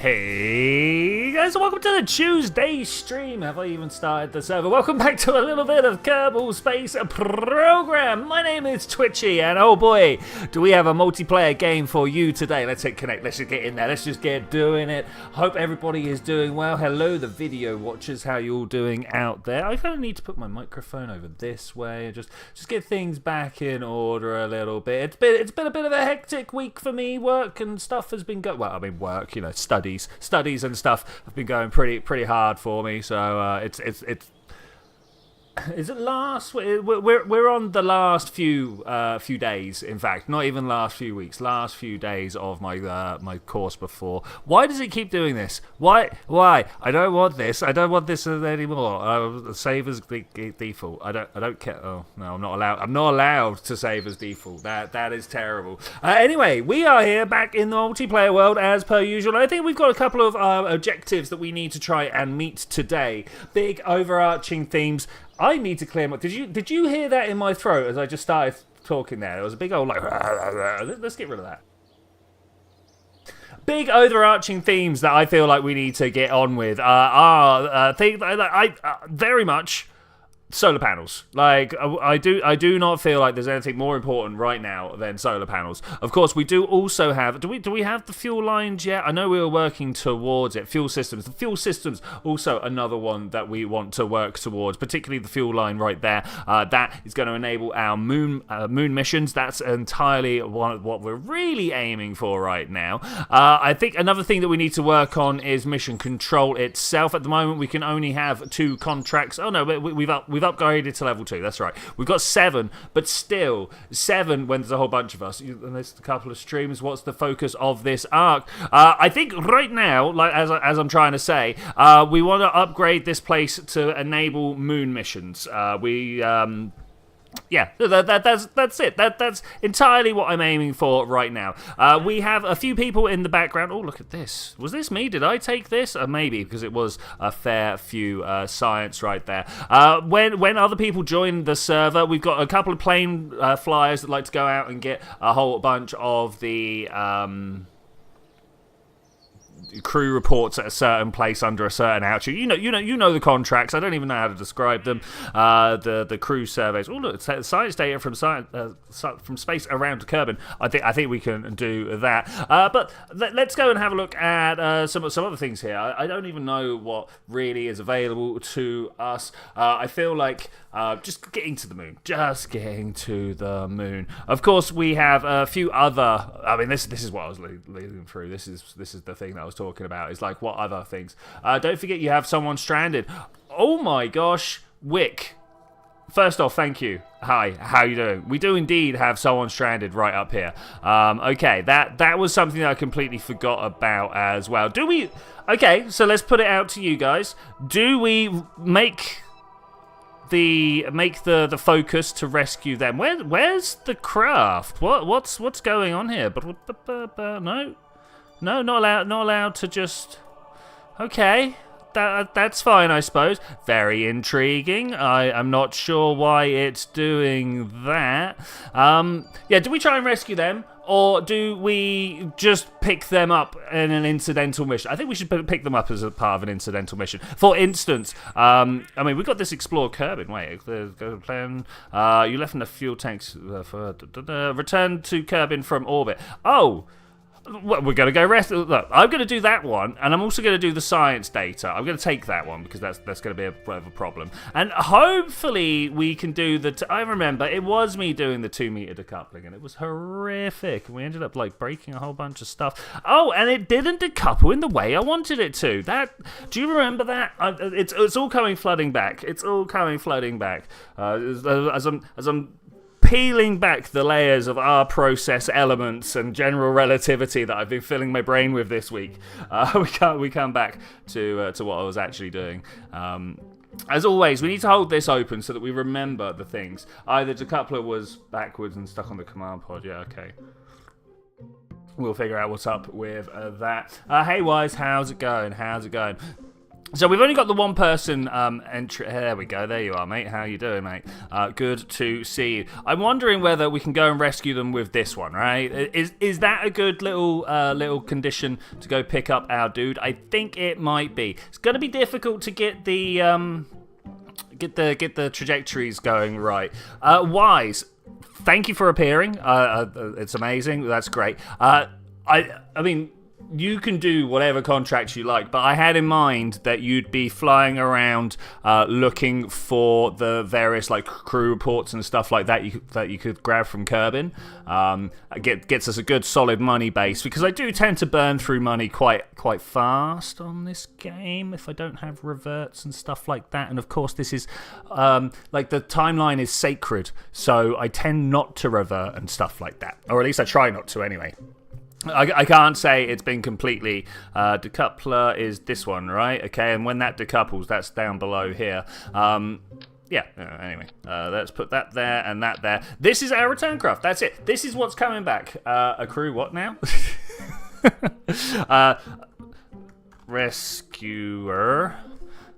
Hey guys, welcome to the Tuesday stream. Have I even started the server? Welcome back to a little bit of Kerbal Space Program. My name is Twitchi, and oh boy, do we have a multiplayer game for you today. Let's hit connect, let's just get in there, let's just get doing it. Hope everybody is doing well. Hello, the video watchers, how you all doing out there? I kind of need to put my microphone over this way and just get things back in order a little bit. It's been a bit of a hectic week for me. Work and stuff has been going, well, I mean work, you know, studies and stuff have been going pretty hard for me. So it's is it last? We're on the last few days. In fact, not even last few weeks. Last few days of my my course before. Why does it keep doing this? Why? I don't want this. I don't want this anymore. Save as default. I don't care. Oh no, I'm not allowed. I'm not allowed to save as default. That is terrible. Anyway, we are here back in the multiplayer world as per usual. I think we've got a couple of objectives that we need to try and meet today. Big overarching themes. I need to clear my... Did you hear that in my throat as I just started talking there? It was a big old like... Let's get rid of that. Big overarching themes that I feel like we need to get on with are things very much... solar panels. Like, I do not feel like there's anything more important right now than solar panels. Of course, we do also have... Do we have the fuel lines yet? I know we were working towards it. Fuel systems. The fuel systems, also another one that we want to work towards, particularly the fuel line right there. That is going to enable our moon missions. That's entirely what we're really aiming for right now. I think another thing that we need to work on is mission control itself. At the moment, we can only have 2 contracts. Oh, no, we've upgraded to level 2, that's right. We've got 7, but still, 7 when there's a whole bunch of us. And there's a couple of streams. What's the focus of this arc? I think right now, like as I'm trying to say, we want to upgrade this place to enable moon missions. Yeah, that's it. That's entirely what I'm aiming for right now. We have a few people in the background. Oh, look at this. Was this me? Did I take this? Maybe, because it was a fair few science right there. When other people join the server, we've got a couple of plane flyers that like to go out and get a whole bunch of the... crew reports at a certain place under a certain altitude. You know the contracts. I don't even know how to describe them. The crew surveys. Oh look, it's science data from space around Kerbin. I think we can do that. But let's go and have a look at some other things here. I don't even know what really is available to us. I feel like just getting to the moon. Just getting to the moon. Of course, we have a few other. I mean, this is what I was leading through. This is the thing that I was talking about. Is like, what other things? Don't forget you have someone stranded. Oh my gosh, Wick. First off, thank you. Hi, how you doing? We do indeed have someone stranded right up here. Okay, that was something that I completely forgot about as well. Do we? Okay, so let's put it out to you guys. Do we make the focus to rescue them? Where's the craft? What's going on here? No, not allowed to just... Okay, that's fine, I suppose. Very intriguing. I'm not sure why it's doing that. Yeah, do we try and rescue them? Or do we just pick them up in an incidental mission? I think we should pick them up as a part of an incidental mission. For instance, I mean, we've got this Explore Kerbin. Wait, the plan. You left in the fuel tanks for... Return to Kerbin from orbit. Oh! Well, we're going to go rest. Look, I'm going to do that one, and I'm also going to do the science data. I'm going to take that one because that's going to be a bit of a problem. And hopefully we can do the... I remember it was me doing the 2-meter decoupling, and it was horrific. We ended up like breaking a whole bunch of stuff. Oh, and it didn't decouple in the way I wanted it to. Do you remember that? It's all coming flooding back. It's all coming flooding back. As I'm peeling back the layers of our process elements and general relativity that I've been filling my brain with this week, we come back to what I was actually doing. As always, we need to hold this open so that we remember the things. Either decoupler was backwards and stuck on the command pod. Yeah, okay. We'll figure out what's up with that. Hey, Wise, how's it going? So we've only got the one person entry. There we go. There you are, mate. How you doing, mate? Good to see you. I'm wondering whether we can go and rescue them with this one, right? Is that a good little condition to go pick up our dude? I think it might be. It's going to be difficult to get the trajectories going right. Wise, thank you for appearing. It's amazing. That's great. I mean, you can do whatever contracts you like, but I had in mind that you'd be flying around looking for the various like crew reports and stuff like that you could grab from Kerbin. Gets us a good solid money base, because I do tend to burn through money quite fast on this game if I don't have reverts and stuff like that. And of course this is like the timeline is sacred, so I tend not to revert and stuff like that, or at least I try not to anyway. I can't say it's been completely... decoupler is this one, right? Okay, and when that decouples, that's down below here. Yeah, anyway, let's put that there and that there. This is our return craft, that's it. This is what's coming back. A crew, what now? Rescuer...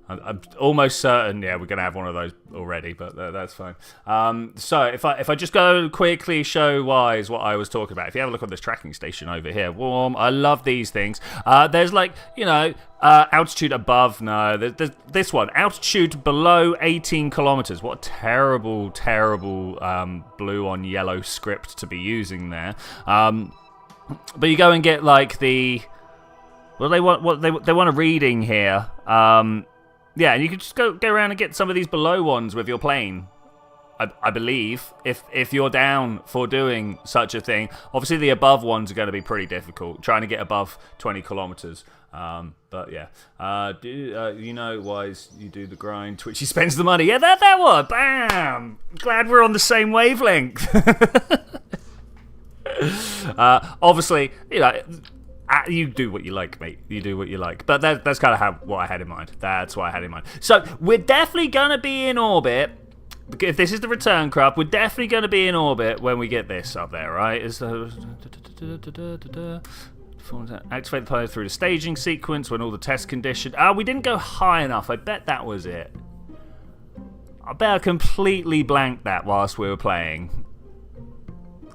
I'm almost certain, yeah, we're going to have one of those already, but that's fine. So if I just go quickly show Wise what I was talking about. If you have a look on this tracking station over here, warm, I love these things. There's like, altitude above, no, there's this one, altitude below 18 kilometers. What a terrible, terrible blue on yellow script to be using there. But you go and get like the, they want a reading here. Yeah, and you can just go around and get some of these below ones with your plane, I believe, if you're down for doing such a thing. Obviously, the above ones are going to be pretty difficult, trying to get above 20 kilometers. But yeah, Wise, you do the grind. Twitchi spends the money. Yeah, that one. Bam! Glad we're on the same wavelength. Obviously, you do what you like, mate. You do what you like. But that's kind of what I had in mind. That's what I had in mind. So, we're definitely going to be in orbit. If this is the return craft, we're definitely going to be in orbit when we get this up there, right? Activate the pilot through the staging sequence when all the test conditions... we didn't go high enough. I bet that was it. I bet I completely blanked that whilst we were playing.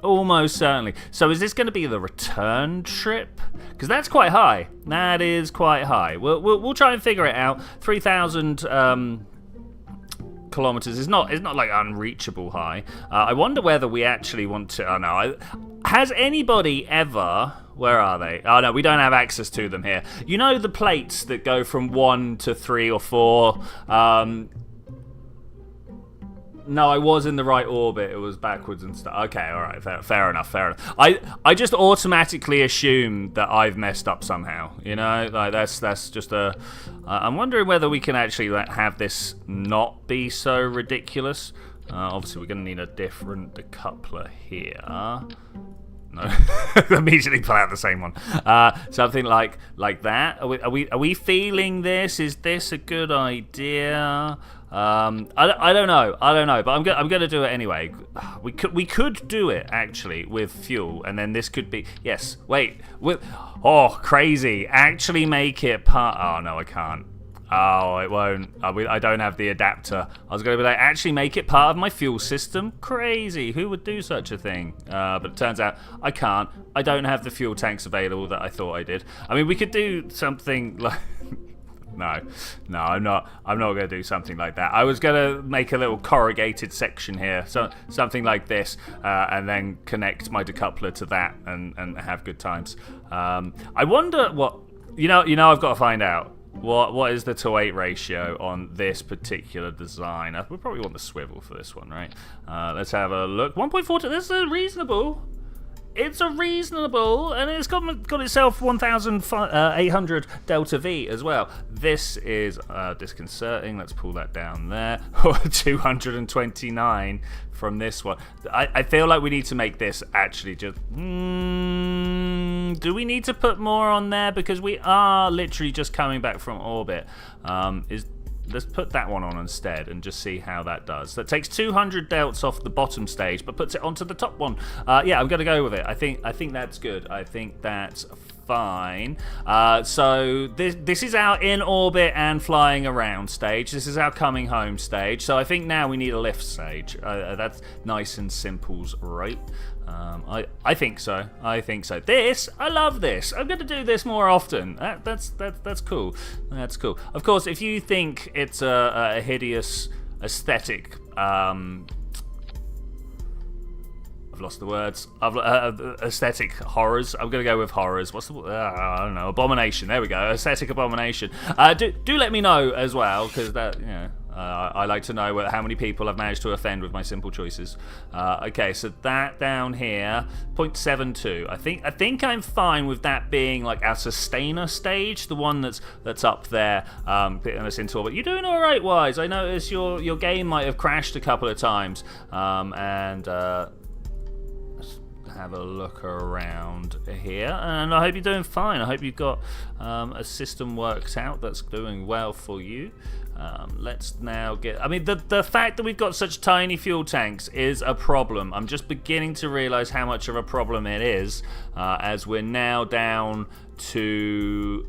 Almost certainly. So is this going to be the return trip? Because that's quite high. That is quite high. We'll try and figure it out. 3,000 kilometers is not like unreachable high. I wonder whether we actually want to... Oh no. Has anybody ever... Where are they? Oh no, we don't have access to them here. You know the plates that go from 1 to 3 or 4... No, I was in the right orbit. It was backwards and stuff. Okay, all right, fair enough. I just automatically assume that I've messed up somehow. Like that's just a. I'm wondering whether we can actually have this not be so ridiculous. Obviously, we're going to need a different decoupler here. No, immediately pull out the same one. Something like that. Are we feeling this? Is this a good idea? I don't know, but I'm gonna do it anyway. We could do it actually with fuel, and then this could be crazy. Actually make it part. Oh no, I can't. Oh, it won't. I don't have the adapter. I was going to be like, actually make it part of my fuel system? Crazy. Who would do such a thing? But it turns out I can't. I don't have the fuel tanks available that I thought I did. I mean, we could do something like... No, I'm not going to do something like that. I was going to make a little corrugated section here, so something like this, and then connect my decoupler to that and have good times. I wonder what... I've got to find out. What is the 2:8 ratio on this particular design? We probably want the swivel for this one, right? Let's have a look. 1.4. This is reasonable. It's a reasonable, and it's got itself 1,800 Delta V as well. This is disconcerting. Let's pull that down there. 229 from this one. I feel like we need to make this actually just... do we need to put more on there? Because we are literally just coming back from orbit. Let's put that one on instead and just see how that does. That takes 200 delts off the bottom stage, but puts it onto the top one. Yeah, I'm going to go with it. I think that's good. I think that's fine. So this is our in orbit and flying around stage. This is our coming home stage. So I think now we need a lift stage. That's nice and simple's right. I think so. I think so. I love this. I'm going to do this more often. That's cool. That's cool. Of course, if you think it's a hideous aesthetic, I've lost the words. Aesthetic horrors. I'm gonna go with horrors. What's the? I don't know. Abomination. There we go. Aesthetic abomination. Do let me know as well, because that I like to know how many people I've managed to offend with my simple choices. Okay, so that down here, 0.72. I think I'm fine with that being like our sustainer stage, the one that's up there, putting us into orbit. You're doing all right, Wise. I notice your game might have crashed a couple of times, and. Have a look around here, and I hope you're doing fine. I hope you've got a system worked out that's doing well for you. Let's now get... I mean, the fact that we've got such tiny fuel tanks is a problem. I'm just beginning to realize how much of a problem it is, as we're now down to...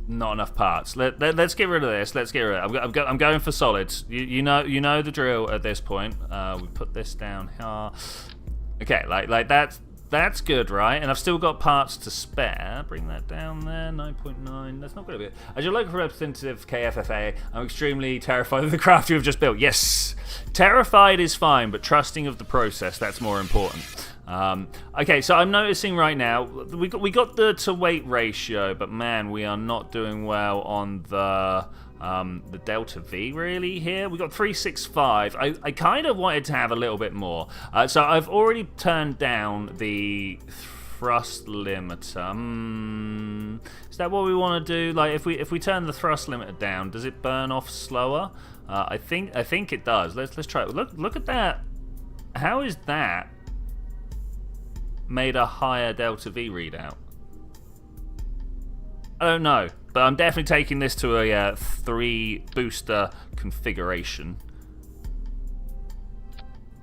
not enough parts. Let's get rid of this. Let's get rid of it. I'm going for solids. You know the drill at this point. We put this down here. Okay, like that's good, right? And I've still got parts to spare. Bring that down there. 9.9. That's not going to be it. As your local representative, KFFA, I'm extremely terrified of the craft you have just built. Yes, terrified is fine, but trusting of the process, that's more important. Okay, so I'm noticing right now we got the to weight ratio, but man, we are not doing well on the delta V really here. We got 365. I kind of wanted to have a little bit more, so I've already turned down the thrust limiter. Is that what we want to do? Like if we turn the thrust limiter down, does it burn off slower? I think it does. Let's try it. Look at that. How is that made a higher delta V readout? I don't know, but I'm definitely taking this to a 3 booster configuration.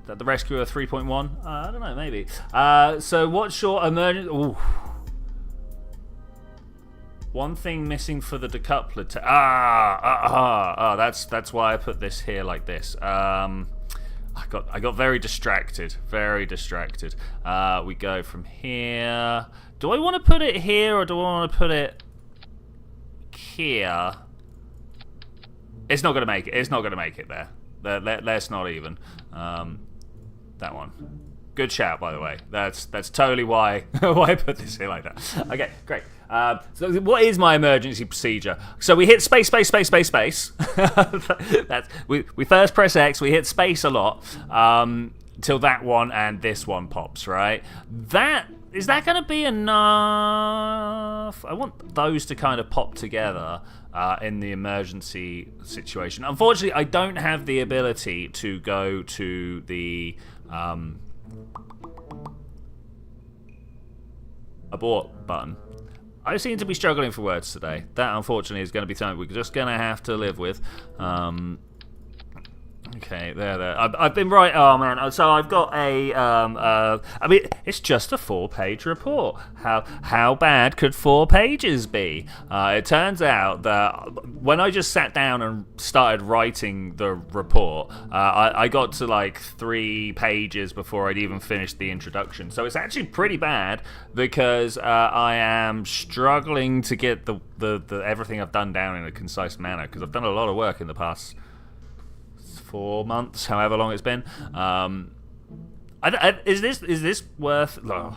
Is that the rescuer 3.1? I don't know, maybe. So what's your emergency? Ooh. One thing missing for the decoupler to that's why I put this here like this. I got very distracted. Very distracted. We go from here. Do I want to put it here or do I want to put it here? It's not going to make it. It's not going to make it there. Let's not even. That one. Good shout, by the way. That's totally why I put this here like that. Okay, great. So what is my emergency procedure? So we hit space. we first press X. We hit space a lot till that one and this one pops. Right. Is that going to be enough? I want those to kind of pop together in the emergency situation. Unfortunately, I don't have the ability to go to the abort button. I seem to be struggling for words today. That, unfortunately, is going to be something we're just going to have to live with. Okay, there. I've been right. Oh man, so I've got a. I mean, it's just a 4-page report. How bad could 4 pages be? It turns out that when I just sat down and started writing the report, I got to like 3 pages before I'd even finished the introduction. So it's actually pretty bad because I am struggling to get the everything I've done down in a concise manner because I've done a lot of work in the past 4 months, however long it's been. Is this worth? Oh.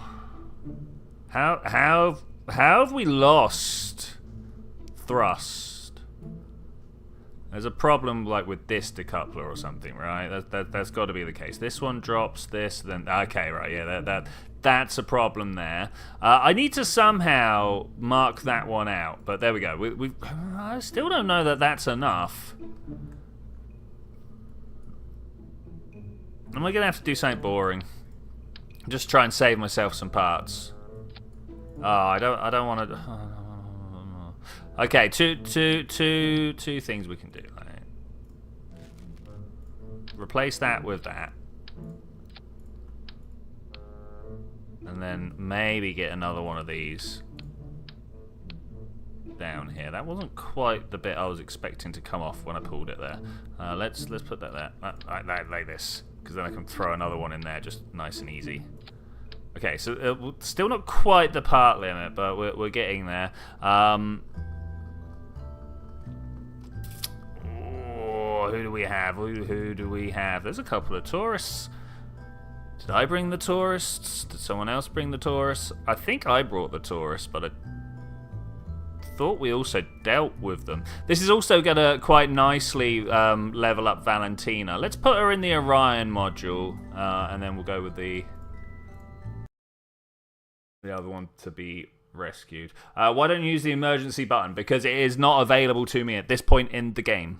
How have we lost thrust? There's a problem like with this decoupler or something, right? That's got to be the case. This one drops this, then okay, right? Yeah, that's a problem there. I need to somehow mark that one out, but there we go. I still don't know that that's enough. Am I gonna have to do something boring? Just try and save myself some parts. Oh, I don't want to. Okay, two things we can do. Right. Replace that with that. And then maybe get another one of these down here. That wasn't quite the bit I was expecting to come off when I pulled it there. Let's put that there, like this, because then I can throw another one in there, just nice and easy. Okay, so still not quite the part limit, but we're getting there. Oh, who do we have? Who do we have? There's a couple of tourists. Did I bring the tourists? Did someone else bring the tourists? I think I brought the tourists, but I thought we also dealt with them. This is also going to quite nicely level up Valentina. Let's put her in the Orion module, and then we'll go with the other one to be rescued. Why don't you use the emergency button? Because it is not available to me at this point in the game.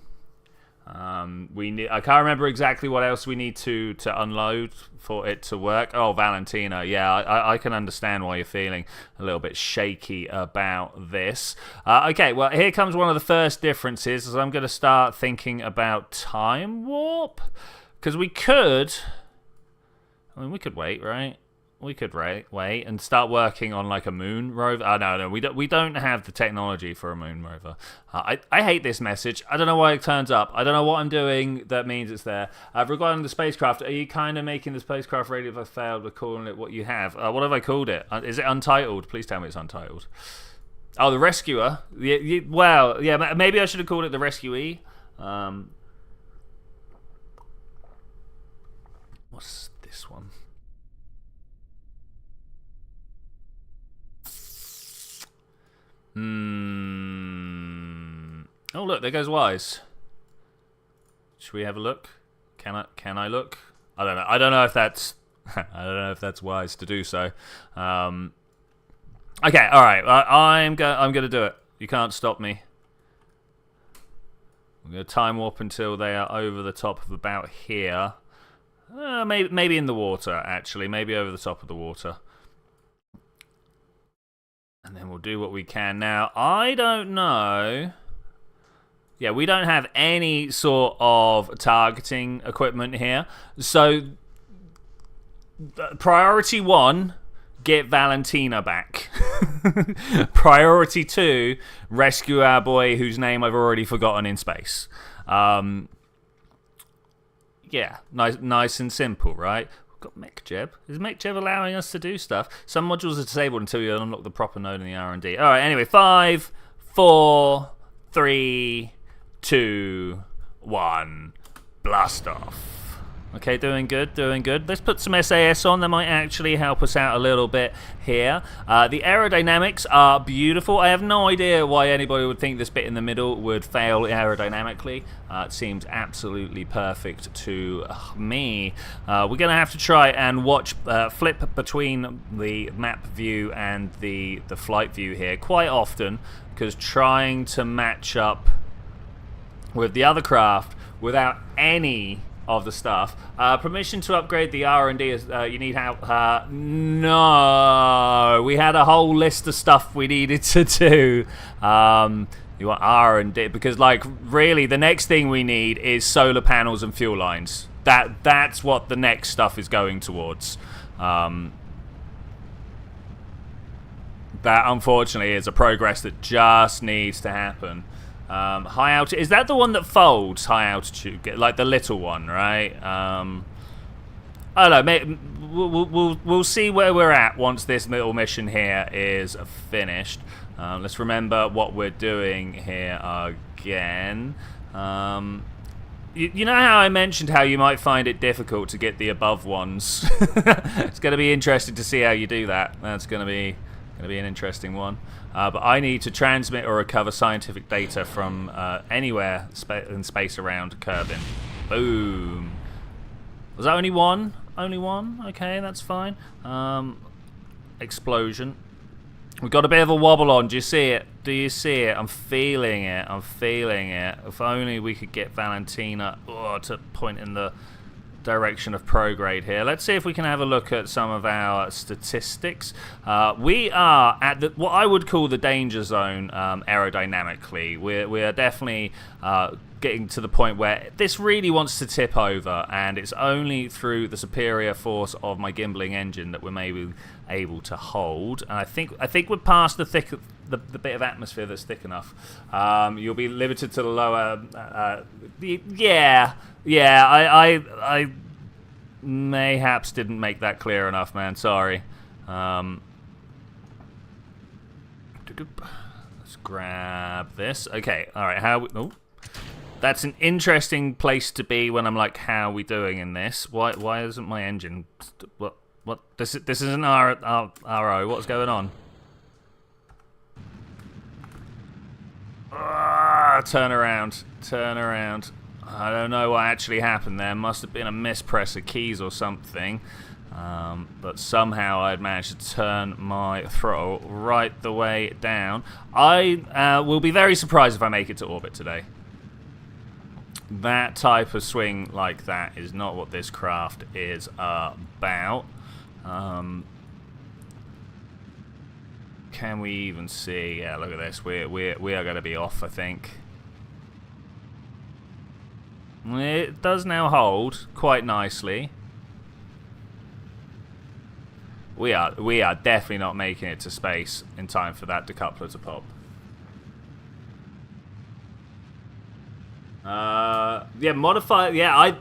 I can't remember exactly what else we need to unload for it to work. Oh, Valentina, yeah, I can understand why you're feeling a little bit shaky about this. Okay, well, here comes one of the first differences, as I'm going to start thinking about time warp, because we could wait, right? We could wait and start working on like a moon rover. No, we don't have the technology for a moon rover. I hate this message. I don't know why it turns up. I don't know what I'm doing that means it's there. Regarding the spacecraft, are you kind of making the spacecraft ready if I failed with calling it what you have? What have I called it? Is it untitled? Please tell me it's untitled. Oh, the rescuer. Well, yeah, maybe I should have called it the rescuee. What's this one? Oh, look, there goes Wise. Should we have a look? Can I look? I don't know. I don't know if that's wise to do so. Okay, all right. I'm gonna do it. You can't stop me. I'm gonna time warp until they are over the top of about here. Maybe in the water, actually. Maybe over the top of the water. And then we'll do what we can. Now, I don't know. Yeah, we don't have any sort of targeting equipment here. So, priority 1, get Valentina back. Priority 2, rescue our boy whose name I've already forgotten in space. Yeah, nice and simple, right? Got MechJeb. Is MechJeb allowing us to do stuff? Some modules are disabled until you unlock the proper node in the R&D. All right, anyway, 5, 4, 3, 2, 1, blast off. Okay, doing good. Let's put some SAS on. That might actually help us out a little bit here. The aerodynamics are beautiful. I have no idea why anybody would think this bit in the middle would fail aerodynamically. It seems absolutely perfect to me. We're going to have to try and flip between the map view and the flight view here quite often, because trying to match up with the other craft without any of the stuff. Permission to upgrade the R&D is you need help. No, we had a whole list of stuff we needed to do. You want R&D because, like, really the next thing we need is solar panels and fuel lines. That's what the next stuff is going towards. That unfortunately is a progress that just needs to happen. High altitude, is that the one that folds? High altitude, like the little one, right? I don't know. We'll see where we're at once this little mission here is finished. Let's remember what we're doing here again. You know how I mentioned how you might find it difficult to get the above ones? It's going to be interesting to see how you do that. That's going to be an interesting one. But I need to transmit or recover scientific data from anywhere in space around Kerbin. Boom. Was that only one? Only one? Okay, that's fine. Explosion. We've got a bit of a wobble on. Do you see it? Do you see it? I'm feeling it. I'm feeling it. If only we could get Valentina to point in the direction of prograde here. Let's see if we can have a look at some of our statistics. We are at what I would call the danger zone aerodynamically. We are definitely getting to the point where this really wants to tip over, and it's only through the superior force of my gimbling engine that we're maybe able to hold. And I think we're past the bit of atmosphere that's thick enough. You'll be limited to the lower. I mayhaps didn't make that clear enough, man. Sorry. Let's grab this. Okay, all right. Oh, that's an interesting place to be when I'm like, how are we doing in this? Why isn't my engine? What? This isn't RO. What's going on? Turn around. I don't know what actually happened there. Must have been a mispress of keys or something. But somehow I'd managed to turn my throttle right the way down. I will be very surprised if I make it to orbit today. That type of swing like that is not what this craft is about. Can we even see? Yeah, look at this. We are going to be off, I think. It does now hold quite nicely. We are definitely not making it to space in time for that decoupler to pop. Yeah, modify. Yeah,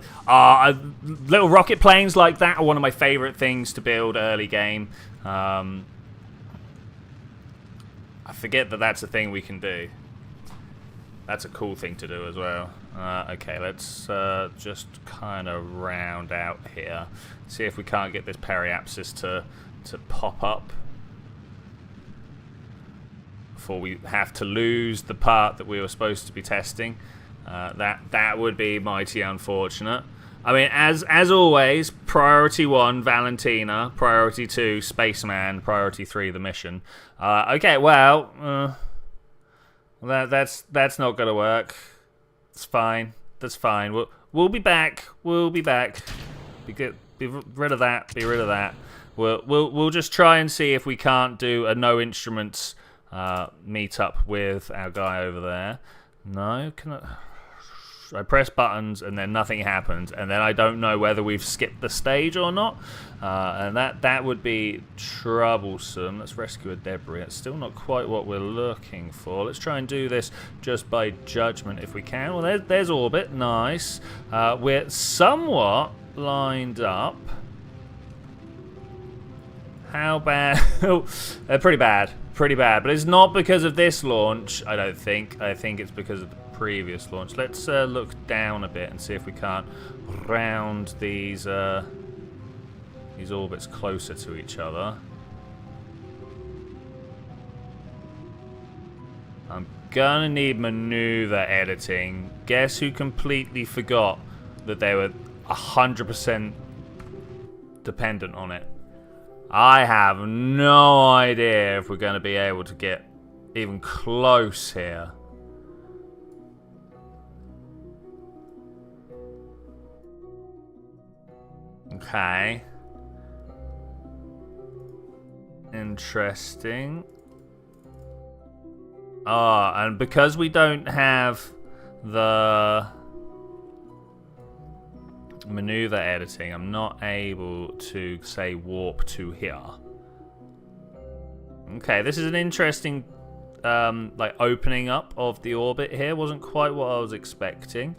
little rocket planes like that are one of my favorite things to build early game. I forget that that's a thing we can do. That's a cool thing to do as well. Okay, let's just kind of round out here. See if we can't get this periapsis to pop up before we have to lose the part that we were supposed to be testing. That would be mighty unfortunate. I mean, as always, priority 1, Valentina. Priority 2, Spaceman. Priority 3, the mission. Okay, well, that's not gonna work. It's fine. That's fine. We'll be back. We'll be back. Be rid of that. Be rid of that. We'll just try and see if we can't do a no instruments meet up with our guy over there. No, can I press buttons and then nothing happens, and then I don't know whether we've skipped the stage or not, and that would be troublesome. Let's rescue a debris. It's still not quite what we're looking for. Let's try and do this just by judgment if we can. Well, there's orbit. Nice. We're somewhat lined up. How bad? Pretty bad. Pretty bad. But it's not because of this launch, I don't think. I think it's because of the previous launch. Let's look down a bit and see if we can't round these orbits closer to each other. I'm gonna need maneuver editing. Guess who completely forgot that they were 100% dependent on it? I have no idea if we're going to be able to get even close here. Okay. Interesting. And because we don't have the maneuver editing, I'm not able to say warp to here. Okay, this is an interesting like opening up of the orbit here. Wasn't quite what I was expecting.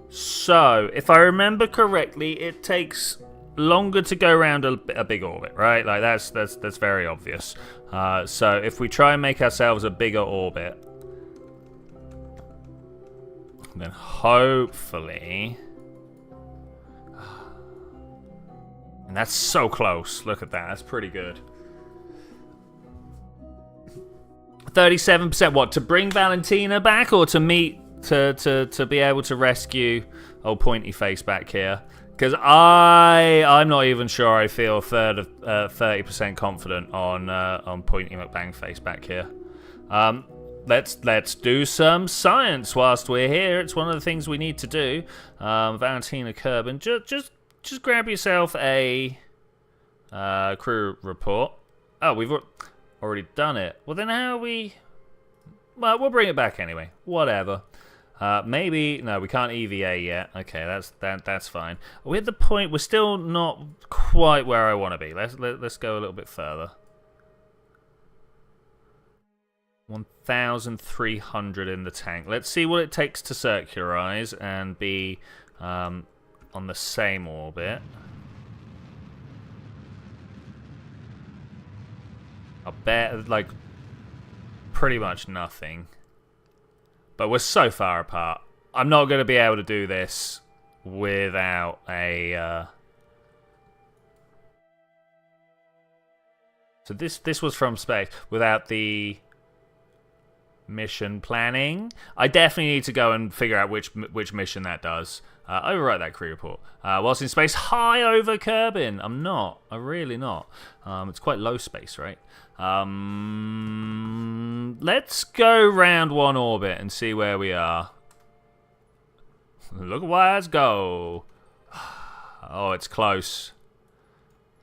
So if I remember correctly, it takes longer to go around a big orbit, right? Like that's very obvious. So if we try and make ourselves a bigger orbit, then hopefully. And that's so close. Look at that. That's pretty good. 37%. What? To bring Valentina back, or to meet to be able to rescue old Pointy Face back here? Because I'm not even sure I feel a third of 30% confident on Pointy McBang Face back here. Let's do some science whilst we're here. It's one of the things we need to do. Valentina Kerbin, just grab yourself a crew report. Oh, we've already done it. Well, then how are we... Well, we'll bring it back anyway. Whatever. Maybe no, we can't EVA yet. Okay, that's fine. We're at the point. We're still not quite where I want to be. Let's go a little bit further. 1,300 in the tank. Let's see what it takes to circularize and be on the same orbit. I bet like pretty much nothing. But we're so far apart. I'm not going to be able to do this without a... So this was from space. Without the mission planning. I definitely need to go and figure out which mission that does. Overwrite that crew report. Whilst in space, high over Kerbin. I'm not. I'm really not. It's quite low space, right? Let's go round one orbit and see where we are. Look at wires go. Oh, it's close.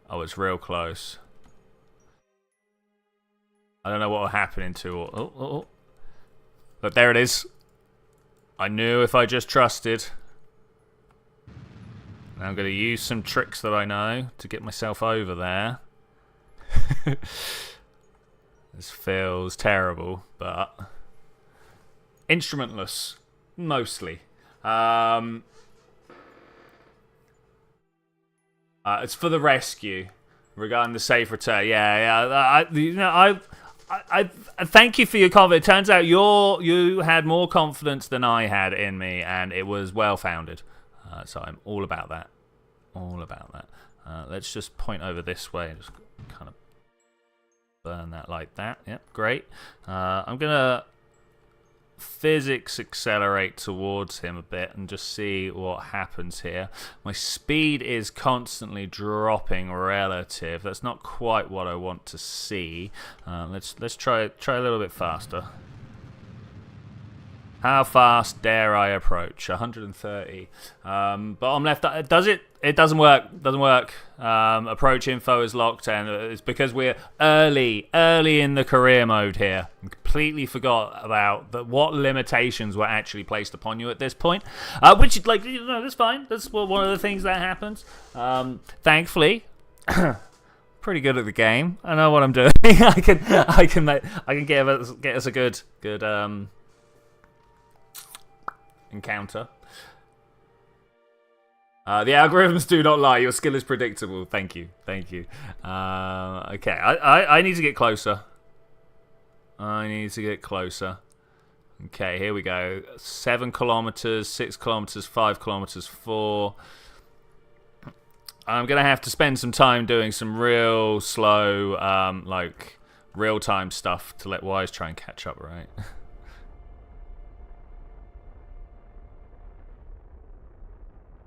Oh, it's real close. I don't know what will happen until... Oh. But there it is. I knew if I just trusted. Now I'm going to use some tricks that I know to get myself over there. This feels terrible, but instrumentless, mostly. It's for the rescue, regarding the safe return. I thank you for your comment. It turns out you had more confidence than I had in me, and it was well founded. So I'm all about that. All about that. Let's just point over this way and just kind of burn that like that. Yep, great. I'm gonna physics accelerate towards him a bit and just see what happens here. My speed is constantly dropping relative. That's not quite what I want to see. Let's try a little bit faster. How fast dare I approach? 130. Bottom left. Does it? It doesn't work. Doesn't work. Approach info is locked, and it's because we're early in the career mode here. I completely forgot about what limitations were actually placed upon you at this point. Which, like, that's fine. That's one of the things that happens. Thankfully, pretty good at the game. I know what I'm doing. I can get us a good encounter. The algorithms do not lie. Your skill is predictable. Thank you. Okay, I need to get closer. Okay, here we go. 7 kilometers, 6 kilometers, 5 kilometers, 4. I'm gonna have to spend some time doing some real slow, like real-time stuff to let Wise try and catch up, right?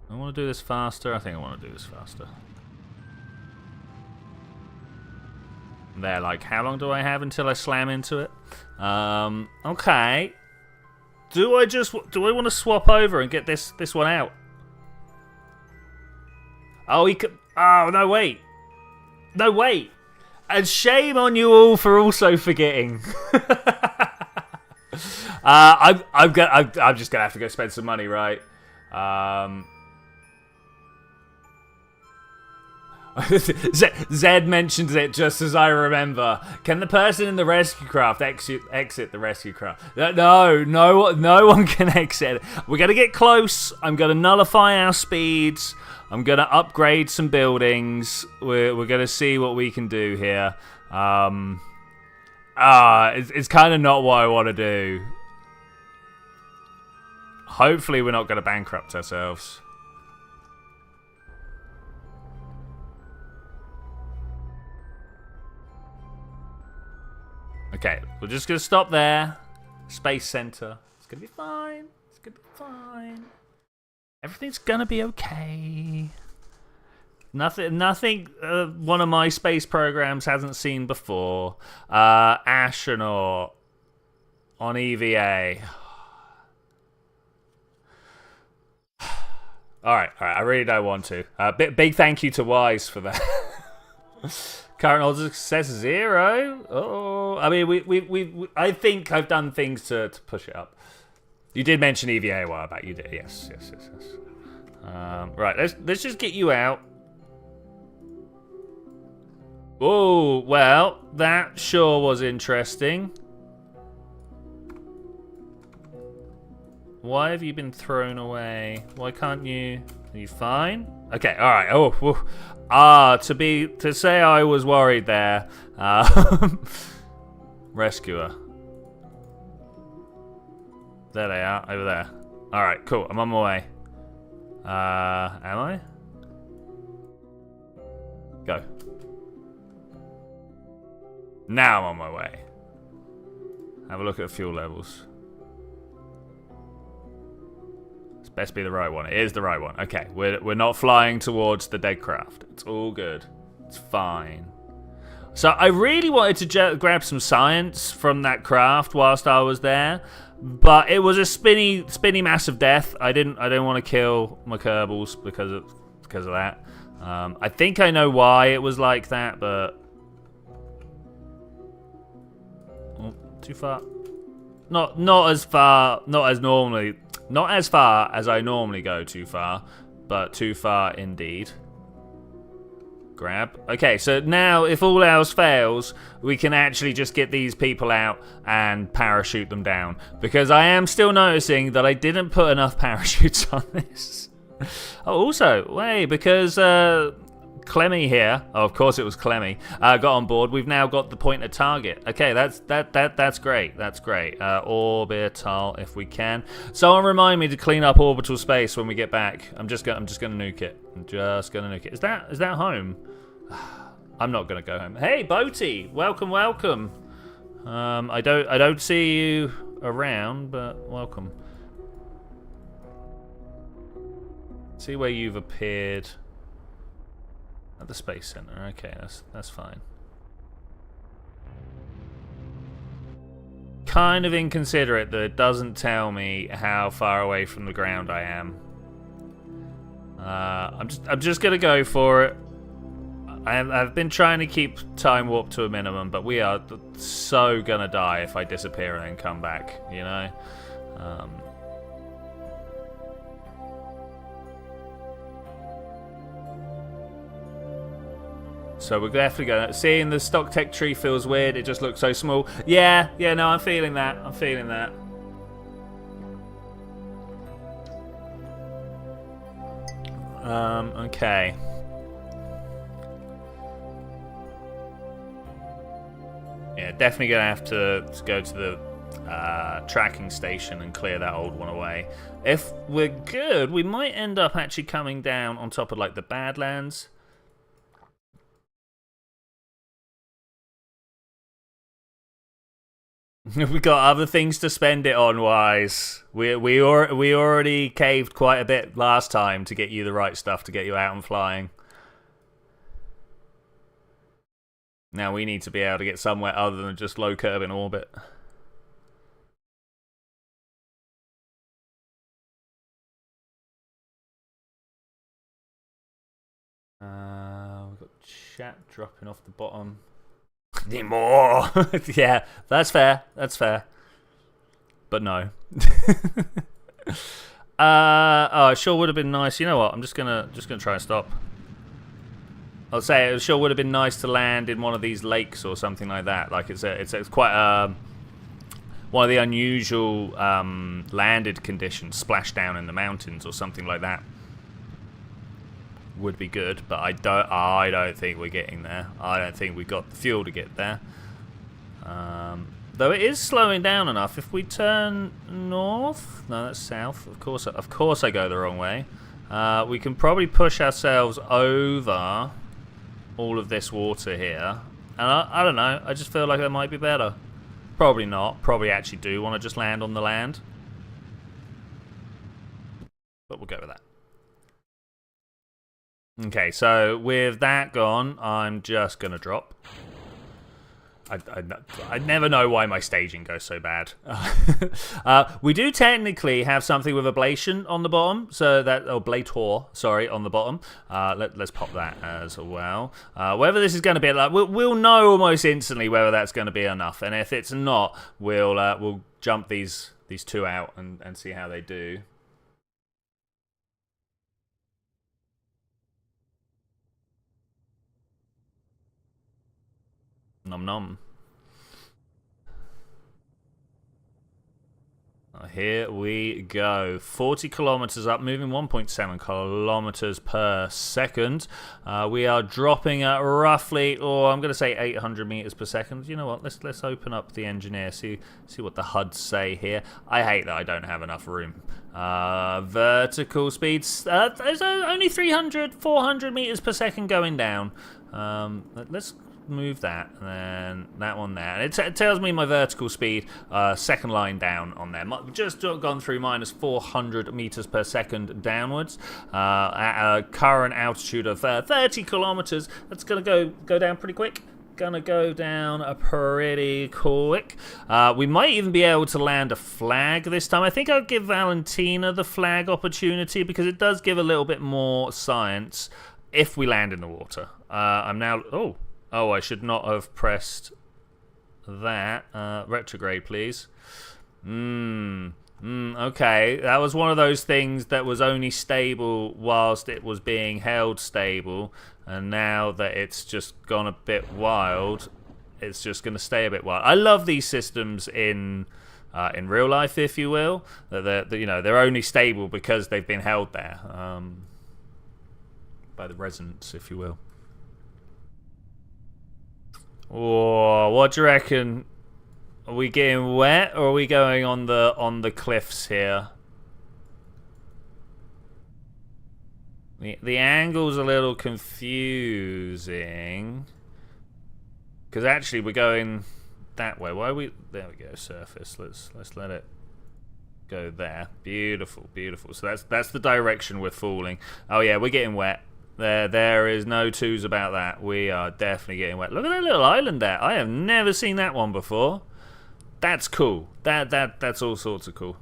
I want to do this faster. I think I want to do this faster. There, like, how long do I have until I slam into it? Okay. Do I want to swap over and get this one out? Oh, he could. Oh, no, wait. No, wait. And shame on you all for also forgetting. I'm just gonna have to go spend some money, right? Zed mentions it just as I remember. Can the person in the rescue craft exit the rescue craft? No one can exit. We're gonna get close. I'm gonna nullify our speeds. I'm gonna upgrade some buildings. We're gonna see what we can do here. It's kind of not what I want to do. Hopefully, we're not gonna bankrupt ourselves. Okay, we're just going to stop there. Space Center. It's going to be fine. It's going to be fine. Everything's going to be okay. Nothing one of my space programs hasn't seen before. Astronaut on EVA. All right. I really don't want to. Big thank you to Wise for that. Current odds of success 0. Oh, I mean, I think I've done things to push it up. You did mention EVA a while back. You did. Yes. Right. Let's just get you out. Oh, well, that sure was interesting. Why have you been thrown away? Why can't you? Are you fine? Okay, all right. Oh, to say I was worried there. Rescuer. There they are, over there. All right, cool. I'm on my way. Am I? Go. Now I'm on my way. Have a look at fuel levels. It's best be the right one. It is the right one. Okay, we're not flying towards the dead craft. It's all good. It's fine. So I really wanted to grab some science from that craft whilst I was there, but it was a spinny mass of death. I didn't want to kill my Kerbals because of that. I think I know why it was like that, but too far. Not as far as I normally go too far, but too far indeed. Grab. Okay, so now if all else fails, we can actually just get these people out and parachute them down. Because I am still noticing that I didn't put enough parachutes on this. Oh, also, wait, because Clemmy here, oh, of course it was Clemmy, got on board. We've now got the point at target. Okay, that's great. That's great. Orbital, if we can. Someone remind me to clean up orbital space when we get back. I'm just gonna nuke it. I'm just gonna nuke it. Is that home? I'm not gonna go home. Hey, Boaty, welcome. I don't see you around, but welcome. See where you've appeared. At the Space Center. Okay, that's fine. Kind of inconsiderate that it doesn't tell me how far away from the ground I am. I'm just gonna go for it. I've been trying to keep time warp to a minimum, but we are so gonna die if I disappear and then come back. You know. So we're definitely going. Seeing the stock tech tree feels weird. It just looks so small. Yeah, no, I'm feeling that. Okay. Yeah, definitely gonna have to go to the tracking station and clear that old one away. If we're good, we might end up actually coming down on top of like the Badlands. We got other things to spend it on, Wise. We already caved quite a bit last time to get you the right stuff to get you out and flying. Now we need to be able to get somewhere other than just low curve in orbit. We've got chat dropping off the bottom. Need more. Yeah, that's fair. But no. Oh, it sure would have been nice. You know what? I'm just gonna try and stop. I'll say it sure would have been nice to land in one of these lakes or something like that. Like it's quite one of the unusual landed conditions, splashdown in the mountains or something like that. Would be good, but I don't think we're getting there. I don't think we got the fuel to get there. Though it is slowing down enough. If we turn north, no, that's south. Of course, I go the wrong way. We can probably push ourselves over all of this water here, and I don't know. I just feel like that might be better. Probably not. Probably actually do want to just land on the land, but we'll go with that. Okay, so with that gone, I'm just going to drop. I never know why my staging goes so bad. We do technically have something with ablation on the bottom, so that ablator, sorry, on the bottom. Let's pop that as well. Whether this is going to be like, we'll know almost instantly whether that's going to be enough, and if it's not, we'll jump these these two out and see how they do. Nom nom. Here we go. 40 kilometers up, moving 1.7 kilometers per second. We are dropping at roughly, I'm going to say 800 meters per second. You know what? Let's open up the engineer, see what the HUDs say here. I hate that I don't have enough room. Vertical speeds. There's only 300, 400 meters per second going down. Let's move that, and then that one there. And it tells me my vertical speed, second line down on there. Just gone through minus 400 meters per second downwards at a current altitude of 30 kilometers. That's going to go down pretty quick. Gonna go down pretty quick. We might even be able to land a flag this time. I think I'll give Valentina the flag opportunity because it does give a little bit more science if we land in the water. I'm now... Oh, I should not have pressed that. Retrograde, please. Okay, that was one of those things that was only stable whilst it was being held stable, and now that it's just gone a bit wild, it's just going to stay a bit wild. I love these systems in real life, if you will. They're only stable because they've been held there by the resonance, if you will. Oh, what do you reckon? Are we getting wet, or are we going on the cliffs here? The angle's a little confusing because actually we're going that way. Why are we? There we go. Surface. Let's let it go there. Beautiful, beautiful. So that's the direction we're falling. Oh yeah, we're getting wet. There is no twos about that. We are definitely getting wet. Look at that little island there. I have never seen that one before. That's cool. That's all sorts of cool.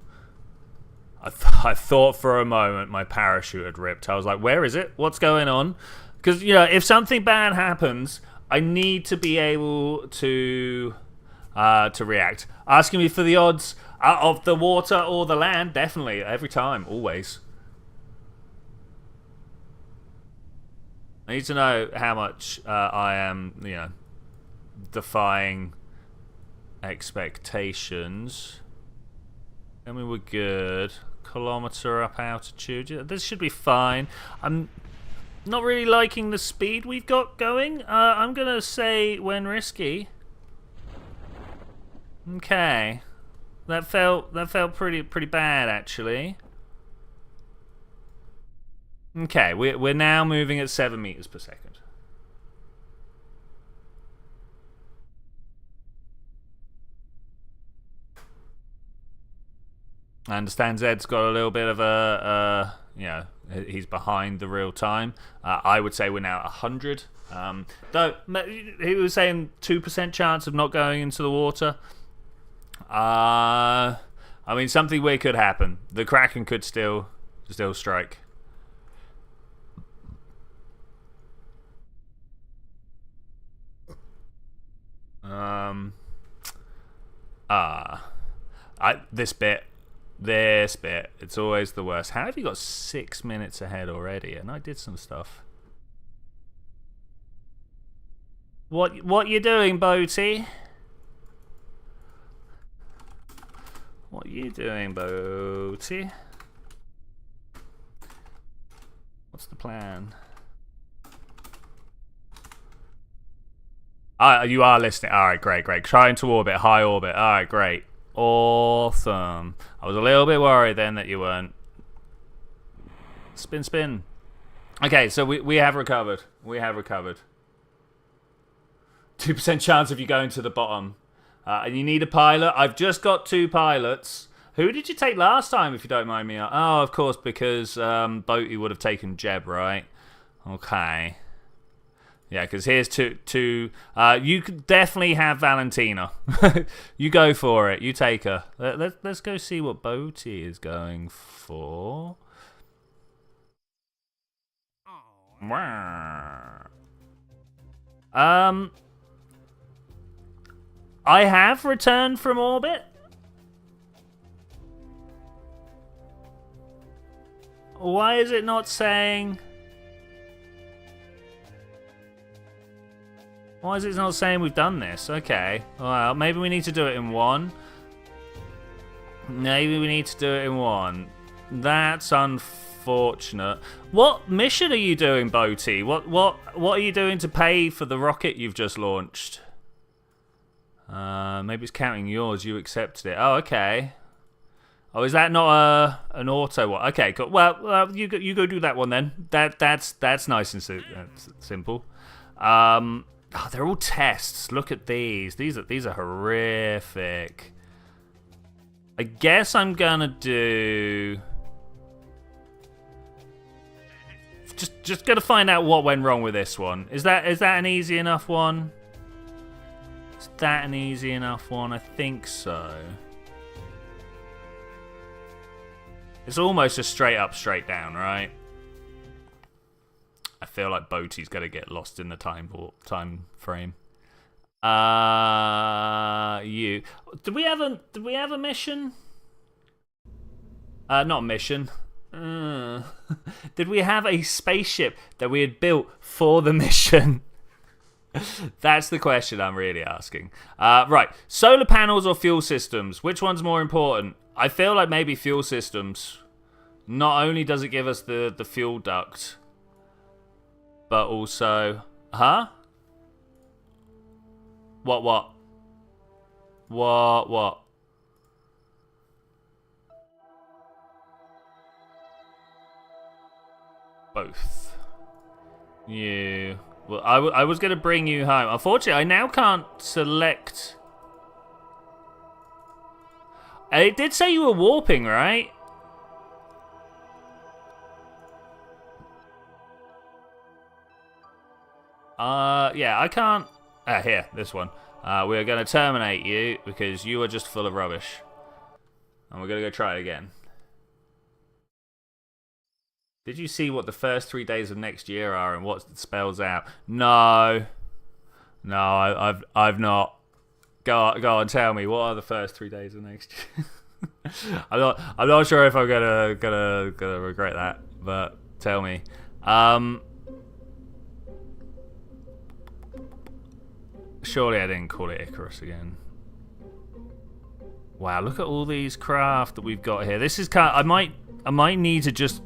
I thought for a moment my parachute had ripped. I was like, where is it? What's going on? Because, if something bad happens, I need to be able to react. Asking me for the odds of the water or the land, definitely. Every time, always. I need to know how much I am, defying expectations. I mean, we're good. Kilometer up altitude. This should be fine. I'm not really liking the speed we've got going. I'm gonna say when risky. Okay, that felt pretty bad actually. Okay, we're now moving at 7 meters per second. I understand Zed's got a little bit of a he's behind the real time. I would say we're now at 100. Though he was saying 2% chance of not going into the water. I mean, something weird could happen. The Kraken could still strike. This bit, it's always the worst. How have you got 6 minutes ahead already? And I did some stuff. What you doing, Boaty? What you doing, Boaty? What's the plan? You are listening. All right, great. Trying to orbit, high orbit. All right, great. Awesome. I was a little bit worried then that you weren't. Spin. Okay, so we have recovered. 2% chance of you going to the bottom. And you need a pilot. I've just got 2 pilots. Who did you take last time, if you don't mind me? Oh, of course, because Boaty would have taken Jeb, right? Okay. Yeah, because here's two. You could definitely have Valentina. You go for it. You take her. Let's go see what Boaty is going for. I have returned from orbit. Why is it not saying... Why is it not saying we've done this? Okay. Well, maybe we need to do it in one. Maybe we need to do it in one. That's unfortunate. What mission are you doing, Boaty? What are you doing to pay for the rocket you've just launched? Maybe it's counting yours. You accepted it. Oh, okay. Oh, is that not an auto one? Okay, cool. Well, you go do that one then. That's nice and simple. Oh, they're all tests. Look at these. These are horrific. I guess I'm gonna do. Just gotta find out what went wrong with this one. Is that an easy enough one? Is that an easy enough one? I think so. It's almost a straight up, straight down, right? I feel like Boaty's gonna get lost in the time frame. You. Did we have a mission? Not a mission. Did we have a spaceship that we had built for the mission? That's the question I'm really asking. Right, solar panels or fuel systems? Which one's more important? I feel like maybe fuel systems. Not only does it give us the fuel duct, but also... Huh? What? Both. You... Well, I was going to bring you home. Unfortunately, I now can't select... It did say you were warping, right? Yeah, I can't... here, this one. We are going to terminate you because you are just full of rubbish. And we're going to go try it again. Did you see what the first 3 days of next year are and what it spells out? No. No, I've not. Go on, tell me. What are the first 3 days of next year? I'm not sure if I'm gonna regret that, but tell me. Surely I didn't call it Icarus again. Wow, look at all these craft that we've got here. This is kind of, I might need to just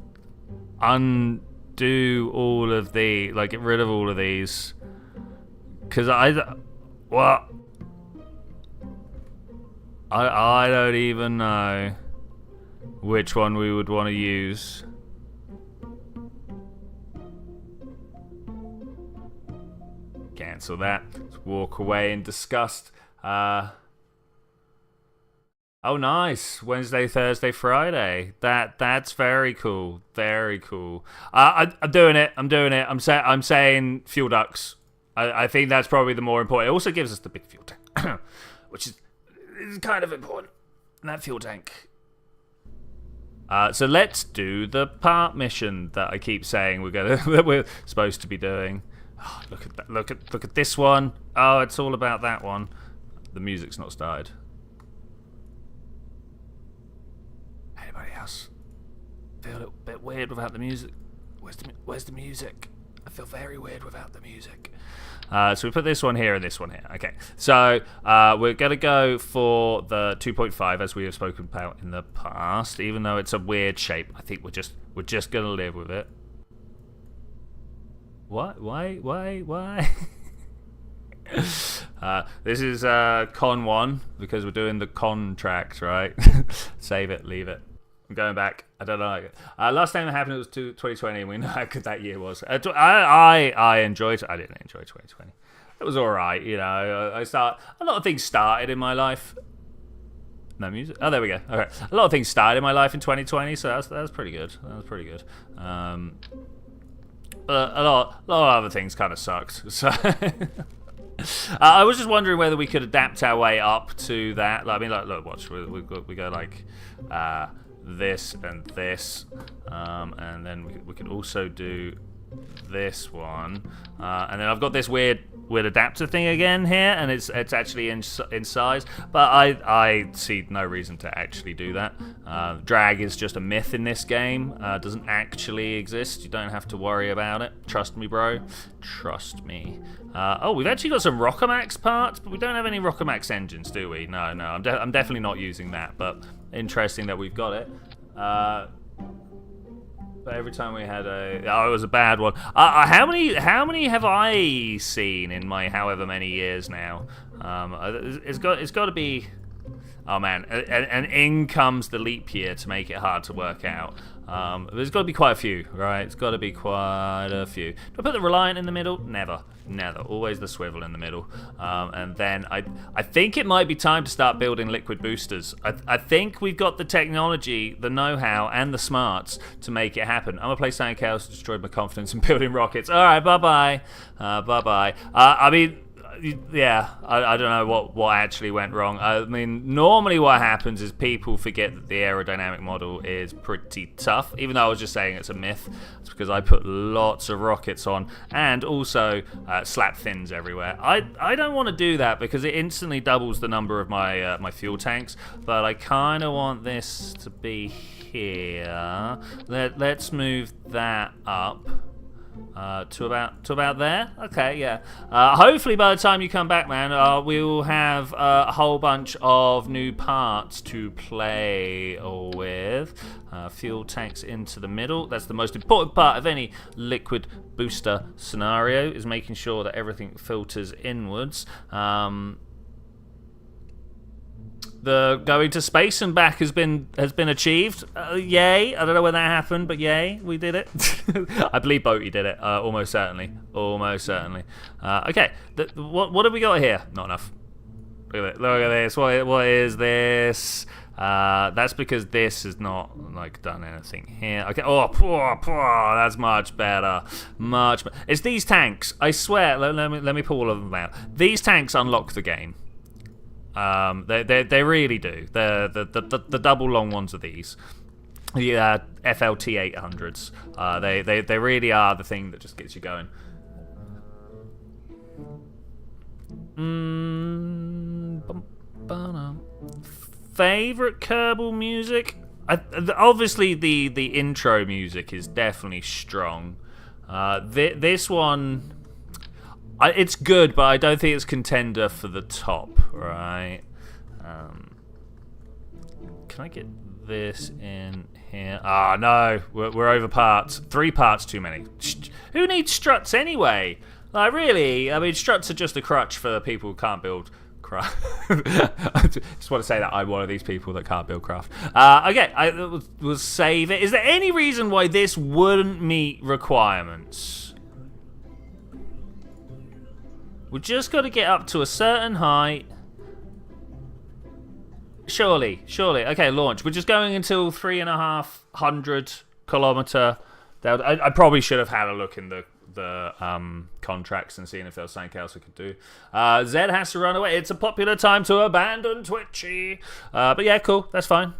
undo all of the, like, get rid of all of these, because I don't even know which one we would want to use. Cancel that. Let's walk away in disgust. Oh, nice. Wednesday, Thursday, Friday. That's very cool. Very cool. I'm doing it. I'm saying fuel ducts. I think that's probably the more important. It also gives us the big fuel tank, which is kind of important. And that fuel tank. So let's do the part mission that I keep saying we're supposed to be doing. Oh, look at that. Look at this one. Oh, it's all about that one. The music's not started. Anybody else feel a little bit weird without the music? Where's the music? I feel very weird without the music. So we put this one here and this one here. Okay, so we're going to go for the 2.5 as we have spoken about in the past. Even though it's a weird shape, I think we're just going to live with it. What? Why? This is con 1 because we're doing the contract, right? Save it, leave it. I'm going back. I don't know. Last time it happened, it was 2020, and we know how good that year was. I enjoyed it. I didn't enjoy 2020. It was all right, you know. A lot of things started in my life. No music. Oh, there we go. Okay, a lot of things started in my life in 2020, so that was pretty good. That was pretty good. But a lot of other things kind of sucked. So. I was just wondering whether we could adapt our way up to that. I mean, like, look, watch. We go like this and this, and then we could also do this one, and then I've got this weird weird adapter thing again here, and it's actually in size, but I see no reason to actually do that. Drag is just a myth in this game. Doesn't actually exist. You don't have to worry about it. Trust me, bro. Trust me. Oh, we've actually got some Rockomax parts, but we don't have any Rockomax engines, do we? No, I'm definitely not using that, but interesting that we've got it. But every time we had it was a bad one. How many have I seen in my however many years now? It's got to be. Oh man, and in comes the leap year to make it hard to work out. There's got to be quite a few, right? It's got to be quite a few. Do I put the Reliant in the middle? Never. Always the Swivel in the middle. And then I think it might be time to start building liquid boosters. I think we've got the technology, the know-how, and the smarts to make it happen. I'm going to play something else to destroy my confidence in building rockets. All right, bye-bye. Bye-bye. I mean... Yeah, I don't know what actually went wrong. I mean, normally what happens is people forget that the aerodynamic model is pretty tough, even though I was just saying it's a myth. It's because I put lots of rockets on and also slap fins everywhere. I don't want to do that because it instantly doubles the number of my my fuel tanks, but I kind of want this to be here. Let's move that up. To about there. Okay, yeah. Hopefully by the time you come back, man, we will have a whole bunch of new parts to play with. Fuel tanks into the middle. That's the most important part of any liquid booster scenario, is making sure that everything filters inwards. The going to space and back has been achieved. Yay! I don't know when that happened, but yay, we did it. I believe Boaty did it. Almost certainly. Okay. What have we got here? Not enough. Look at this. What is this? That's because this has not done anything here. Okay. Oh, that's much better. It's these tanks. I swear. Let me pull all of them out. These tanks unlock the game. They really do. The double long ones are these. The FLT 800s. They really are the thing that just gets you going. Favorite Kerbal music? Obviously the intro music is definitely strong. This one. It's good, but I don't think it's contender for the top, right? Can I get this in here? Ah, no, we're over parts. 3 parts too many. Who needs struts anyway? Like, really? I mean, struts are just a crutch for people who can't build craft. I just want to say that I'm one of these people that can't build craft. Okay, we'll save it. Is there any reason why this wouldn't meet requirements? We just got to get up to a certain height. Surely. Okay, launch. We're just going until 3,500 kilometer. I probably should have had a look in the contracts and seen if there was something else we could do. Zed has to run away. It's a popular time to abandon Twitchi. But yeah, cool. That's fine.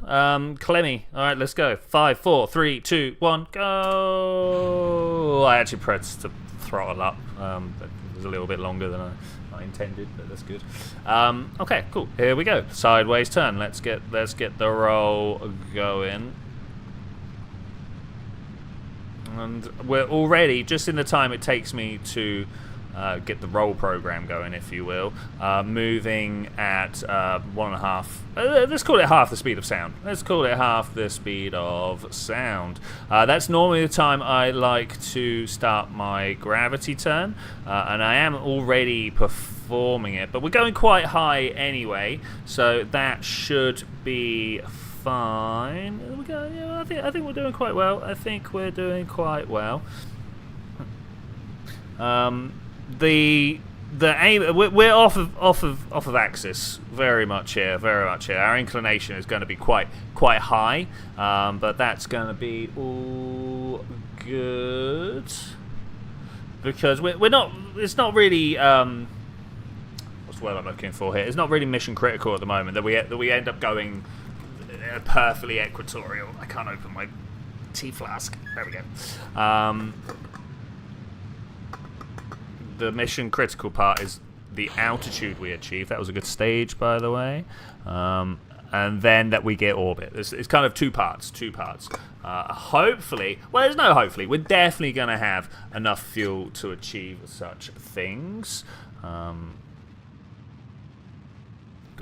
Clemmy. All right, let's go. 5, 4, 3, 2, 1, go. I actually pressed to throttle up. It was a little bit longer than I intended, but that's good. Okay, cool. Here we go. Sideways turn. Let's get the roll going. And we're already, just in the time it takes me to get the roll program going, if you will, moving at 1.5. Let's call it half the speed of sound. That's normally the time I like to start my gravity turn, and I am already performing it, but we're going quite high anyway, so that should be fine. There we go. Yeah, I think we're doing quite well. The aim, we're off of axis very much here. Our inclination is going to be quite high, but that's going to be all good because we're not. It's not really. What's the word I'm looking for here? It's not really mission critical at the moment that we end up going perfectly equatorial. I can't open my tea flask. There we go. the mission critical part is the altitude we achieve. That was a good stage, by the way. And then that we get orbit. It's kind of two parts. Hopefully, well, there's no hopefully. We're definitely going to have enough fuel to achieve such things. Got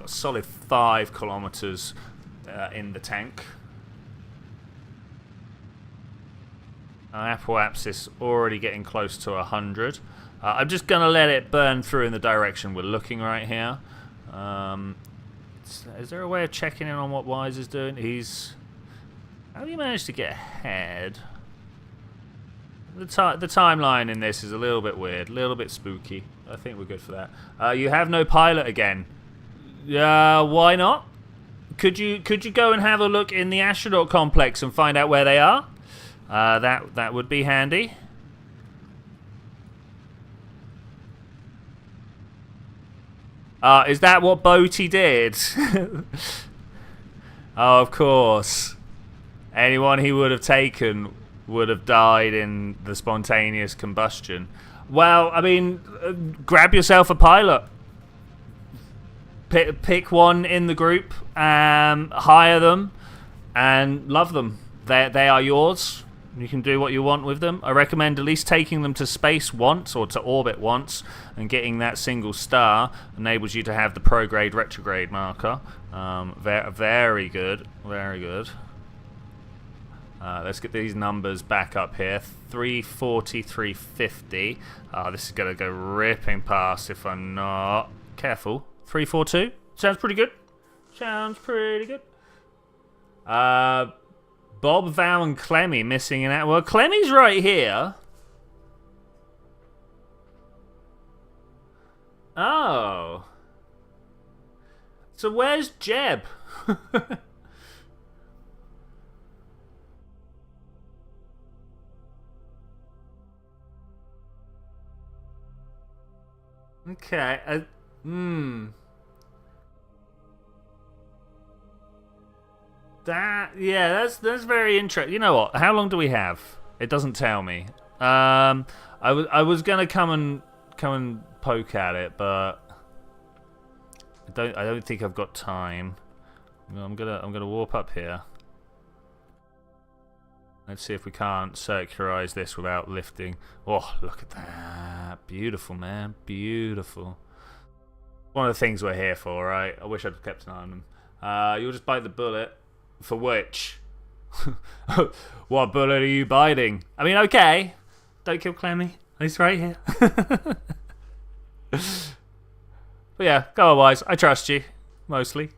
a solid 5 kilometers in the tank. Apoapsis already getting close to 100. I'm just going to let it burn through in the direction we're looking right here. Is there a way of checking in on what Wise is doing? How do you manage to get ahead? The timeline in this is a little bit weird, a little bit spooky. I think we're good for that. You have no pilot again. Why not? Could you go and have a look in the astronaut complex and find out where they are? That would be handy. Is that what Boaty did? Oh, of course. Anyone he would have taken would have died in the spontaneous combustion. Well, I mean, grab yourself a pilot. Pick one in the group, hire them, and love them. They are yours. You can do what you want with them. I recommend at least taking them to space once, or to orbit once, and getting that single star enables you to have the prograde retrograde marker. Very good, very good. Let's get these numbers back up here. 340, 350. This is going to go ripping past if I'm not careful. 342. Sounds pretty good. Sounds pretty good. Bob, Val, and Clemmy missing in that. Well, Clemmy's right here. Oh. So where's Jeb? Okay. That's very interesting. You know what? How long do we have? It doesn't tell me. I was gonna come and poke at it, but I don't think I've got time. I'm gonna warp up here. Let's see if we can't circularize this without lifting. Oh, look at that! Beautiful, man. Beautiful. One of the things we're here for, right? I wish I'd kept an eye on them. You'll just bite the bullet. For which? What bullet are you biting? I mean, okay. Don't kill Clemmy. He's right here. But yeah, go on, Wise. I trust you. Mostly.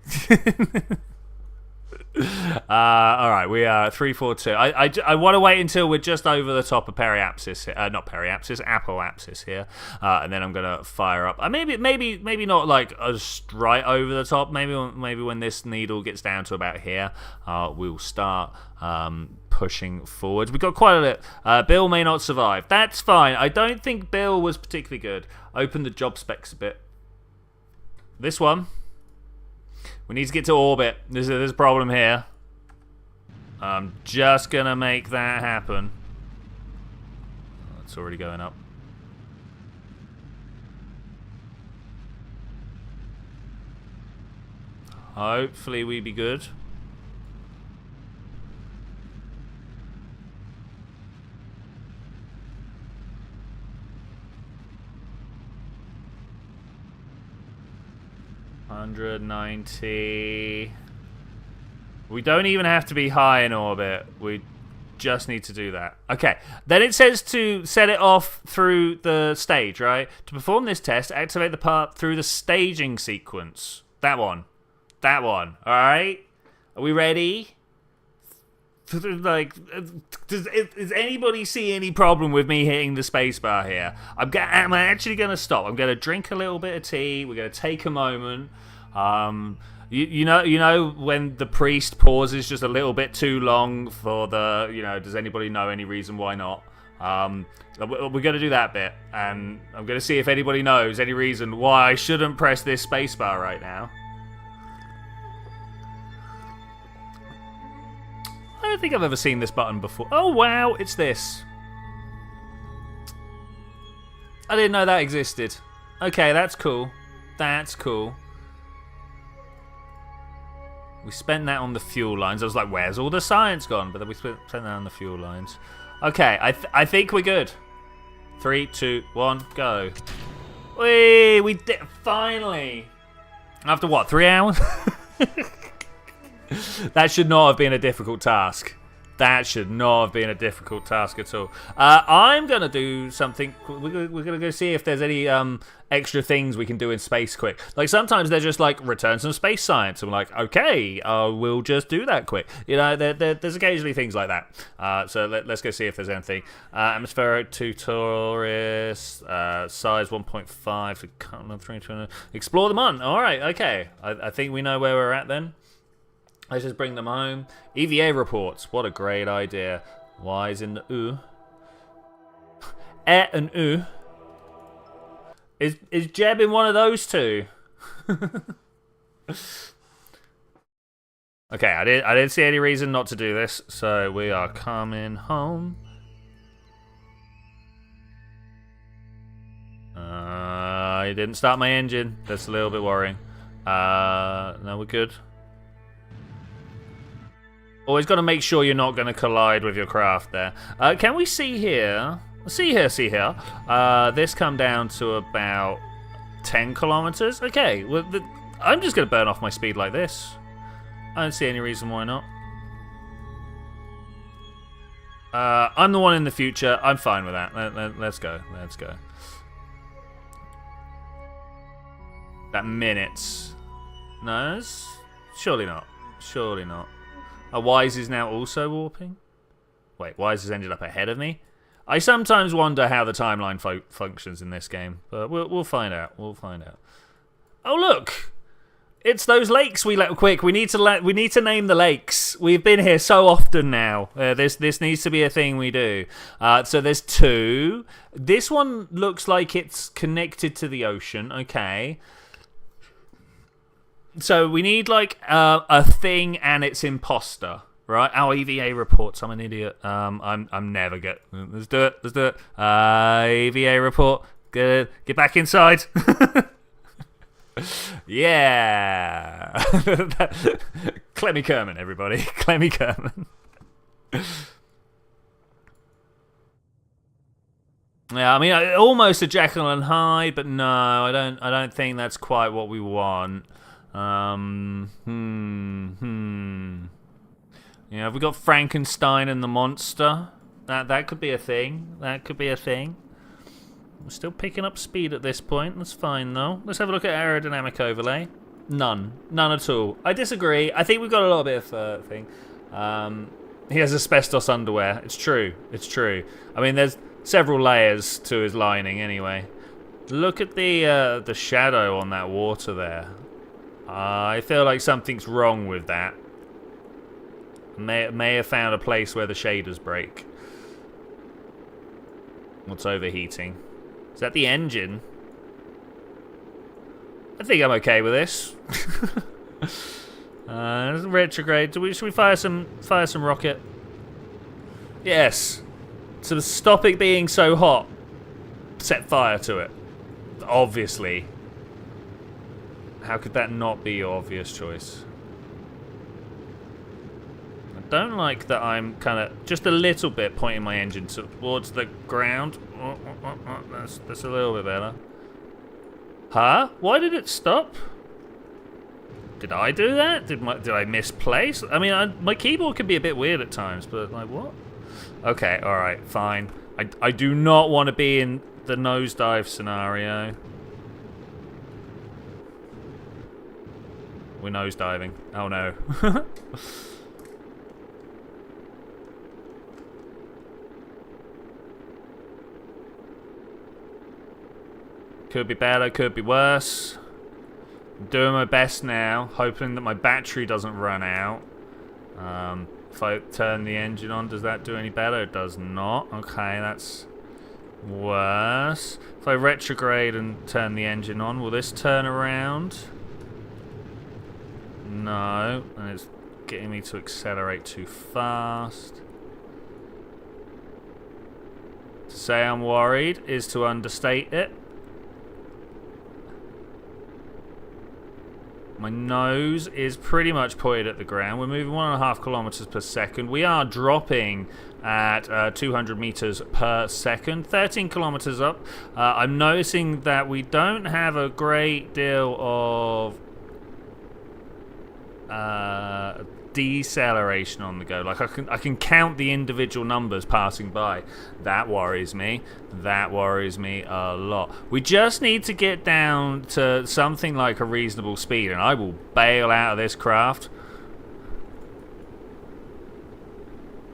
Alright, we are at 342. I want to wait until we're just over the top of periapsis here. Not periapsis, apoapsis here. And then I'm going to fire up. Maybe not like right over the top. Maybe when this needle gets down to about here, we'll start pushing forwards. We've got quite a bit. Bill may not survive. That's fine. I don't think Bill was particularly good. Open the job specs a bit. This one. We need to get to orbit. There's a problem here. I'm just going to make that happen. Oh, it's already going up. Hopefully we be good. $190. We don't even have to be high in orbit. We just need to do that. Okay. Then it says to set it off through the stage, right? To perform this test, activate the part through the staging sequence. That one. That one. All right? Are we ready? Like, does anybody see any problem with me hitting the spacebar here? I'm actually going to stop. I'm going to drink a little bit of tea. We're going to take a moment. You know when the priest pauses just a little bit too long for the, does anybody know any reason why not? We're going to do that bit, and I'm going to see if anybody knows any reason why I shouldn't press this spacebar right now. I don't think I've ever seen this button before. Oh, wow, it's this. I didn't know that existed. Okay, that's cool. That's cool. We spent that on the fuel lines. I was like, where's all the science gone? But then we spent that on the fuel lines. Okay, I think we're good. 3, 2, 1, go. We did finally. After what, 3 hours? That should not have been a difficult task. That should not have been a difficult task at all. I'm going to do something. We're going to go see if there's any extra things we can do in space quick. Like, sometimes they're just like, return some space science. I'm like, okay, we'll just do that quick. You know, there's occasionally things like that. So let's go see if there's anything. Atmospheric 2 tourists, size 1.5 to 320. Explore the Mun. All right, okay. I think we know where we're at then. Let's just bring them home. EVA reports. What a great idea. Y's in the U. E and U. Is Jeb in one of those two? Okay, I didn't see any reason not to do this, so we are coming home. I didn't start my engine. That's a little bit worrying. No, we're good. Always got to make sure you're not going to collide with your craft there. Can we see here? See here. This come down to about 10 kilometers. Okay, well, I'm just going to burn off my speed like this. I don't see any reason why not. I'm the one in the future. I'm fine with that. Let's go. Let's go. That minutes. No, surely not. Surely not. Wise is now also warping? Wait, Wise has ended up ahead of me? I sometimes wonder how the timeline functions in this game, but we'll find out. We'll find out. Oh look, it's those lakes we let. Quick, we need to name the lakes. We've been here so often now. This needs to be a thing we do. So there's 2. This one looks like it's connected to the ocean. Okay. So we need like a thing and its imposter, right? Our EVA reports. I'm an idiot. I'm never good. Let's do it. Let's do it. EVA report. Good. Get back inside. Yeah. Clemmy Kerman, everybody. Clemmy Kerman. Yeah, I mean, almost a Jekyll and Hyde, but no, I don't think that's quite what we want. Yeah, have we got Frankenstein and the monster? That could be a thing. That could be a thing. We're still picking up speed at this point. That's fine though. Let's have a look at aerodynamic overlay. None at all. I disagree. I think we've got a little bit of thing. He has asbestos underwear. It's true. It's true. I mean, there's several layers to his lining anyway. Look at the shadow on that water there. I feel like something's wrong with that. May have found a place where the shaders break. What's overheating? Is that the engine? I think I'm okay with this. Retrograde. Should we fire some rocket? Yes. To stop it being so hot, set fire to it. Obviously. How could that not be your obvious choice? I don't like that I'm kind of just a little bit pointing my engine towards the ground. That's a little bit better. Huh? Why did it stop? Did I do that? Did I misplace? I mean, my keyboard can be a bit weird at times, but like what? Okay, all right, fine. I do not want to be in the nosedive scenario. We're nosediving. Oh no. Could be better, could be worse. I'm doing my best now, hoping that my battery doesn't run out. If I turn the engine on, does that do any better? It does not. Okay, that's worse. If I retrograde and turn the engine on, will this turn around? No, and it's getting me to accelerate too fast. say I'm worried is to understate it. My nose is pretty much pointed at the ground. We're moving 1.5 kilometers per second. We are dropping at 200 meters per second, 13 kilometers up. I'm noticing that we don't have a great deal of deceleration on the go. Like I can count the individual numbers passing by. That worries me. That worries me a lot. We just need to get down to something like a reasonable speed, and I will bail out of this craft.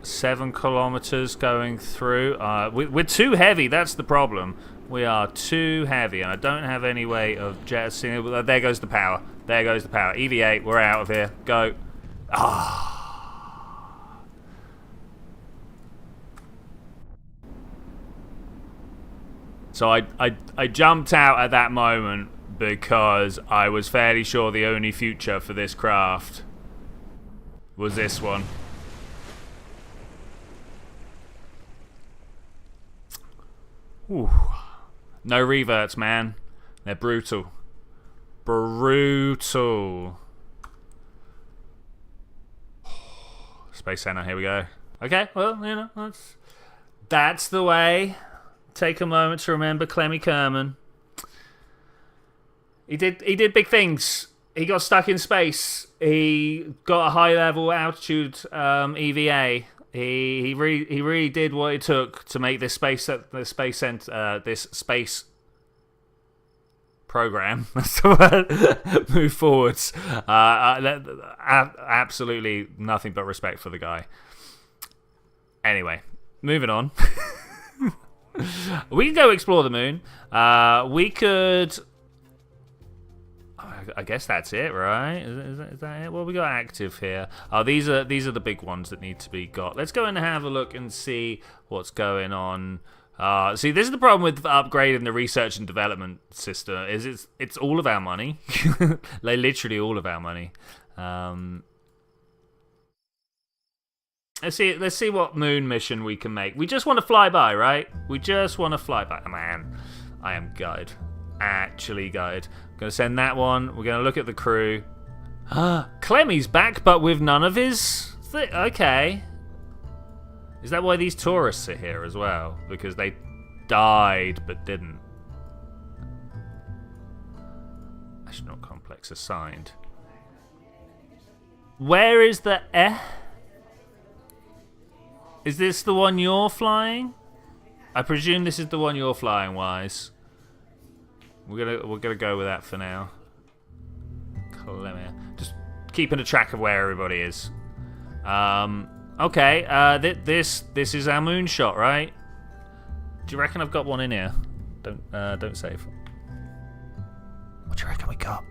7 kilometers going through. We're too heavy. That's the problem. We are too heavy, and I don't have any way of jettisoning it. There goes the power. There goes the power. EV8, we're out of here. Go. Ah. So I jumped out at that moment because I was fairly sure the only future for this craft was this one. Ooh. No reverts, man. They're brutal. Brutal. Space Center, here we go. Okay, well, you know, that's the way. Take a moment to remember Clemmy Kerman. He did big things. He got stuck in space. He got a high level altitude EVA. He really did what it took to make this space program move forwards. Absolutely nothing but respect for the guy. Anyway, moving on. We can go explore the moon. We could. I guess that's it, right? Is that it? Well, we got active here. Oh, these are the big ones that need to be got. Let's go and have a look and see what's going on. See, this is the problem with upgrading the research and development system. It's all of our money, like literally all of our money. Let's see what moon mission we can make. We just want to fly by, right? We just want to fly by. Man, I am gutted. Actually gutted. I'm gonna send that one. We're gonna look at the crew. Clemmy's back, but with none of his. Okay. Is that why these tourists are here as well? Because they died but didn't. Astronaut complex assigned. Where is the Is this the one you're flying? I presume this is the one you're flying, Wise. We're gonna go with that for now. Clemmy. Just keeping a track of where everybody is. Okay, this is our moonshot, right? Do you reckon I've got one in here? Don't save. What do you reckon we got?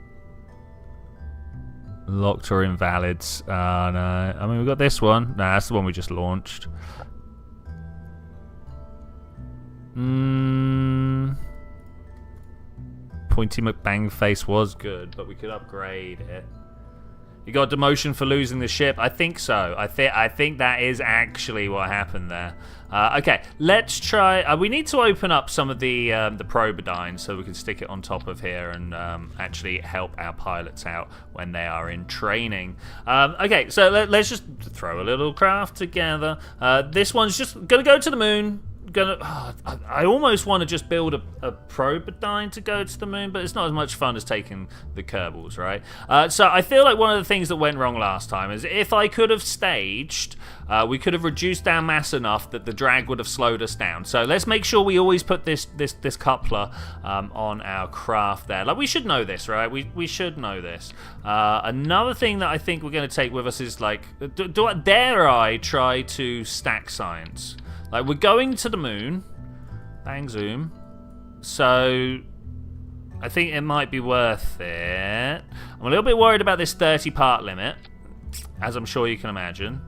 Locked or invalids? No. I mean, we got this one. Nah, that's the one we just launched. Pointy McBang face was good, but we could upgrade it. You got demotion for losing the ship? I think so. I think that is actually what happened there. Okay, let's try. We need to open up some of the Probodyne so we can stick it on top of here and actually help our pilots out when they are in training. Okay, so let's just throw a little craft together. This one's just gonna go to the moon. I almost want to just build a Probodyne to go to the moon, but it's not as much fun as taking the Kerbals, right? So I feel like one of the things that went wrong last time is if I could have staged, we could have reduced our mass enough that the drag would have slowed us down. So let's make sure we always put this coupler on our craft there. Like, we should know this, right? We should know this. Another thing that I think we're going to take with us is, like, dare I try to stack science? Like, we're going to the moon. Bang zoom. So I think it might be worth it. I'm a little bit worried about this 30-part limit, as I'm sure you can imagine.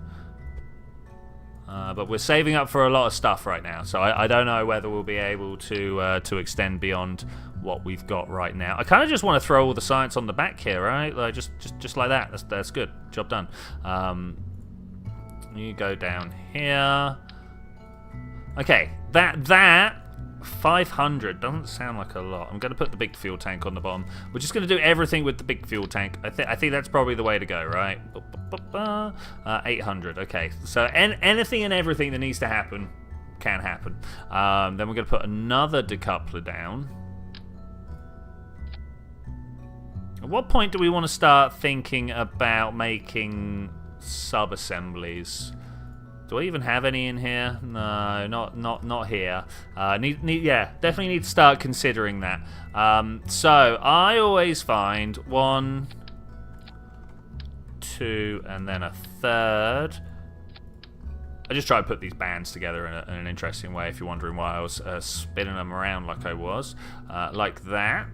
But we're saving up for a lot of stuff right now, so I don't know whether we'll be able to extend beyond what we've got right now. I kind of just want to throw all the science on the back here, right? Like just like that. That's good. Job done. You go down here. Okay, that 500 doesn't sound like a lot. I'm going to put the big fuel tank on the bottom. We're just going to do everything with the big fuel tank. I think that's probably the way to go, right? 800. Okay, so anything and everything that needs to happen can happen. Then we're going to put another decoupler down. At what point do we want to start thinking about making sub-assemblies? Do I even have any in here? No, not here. Yeah, definitely need to start considering that. So I always find 1, 2, and then a third. I just try to put these bands together in an interesting way. If you're wondering why I was spinning them around like I was, like that.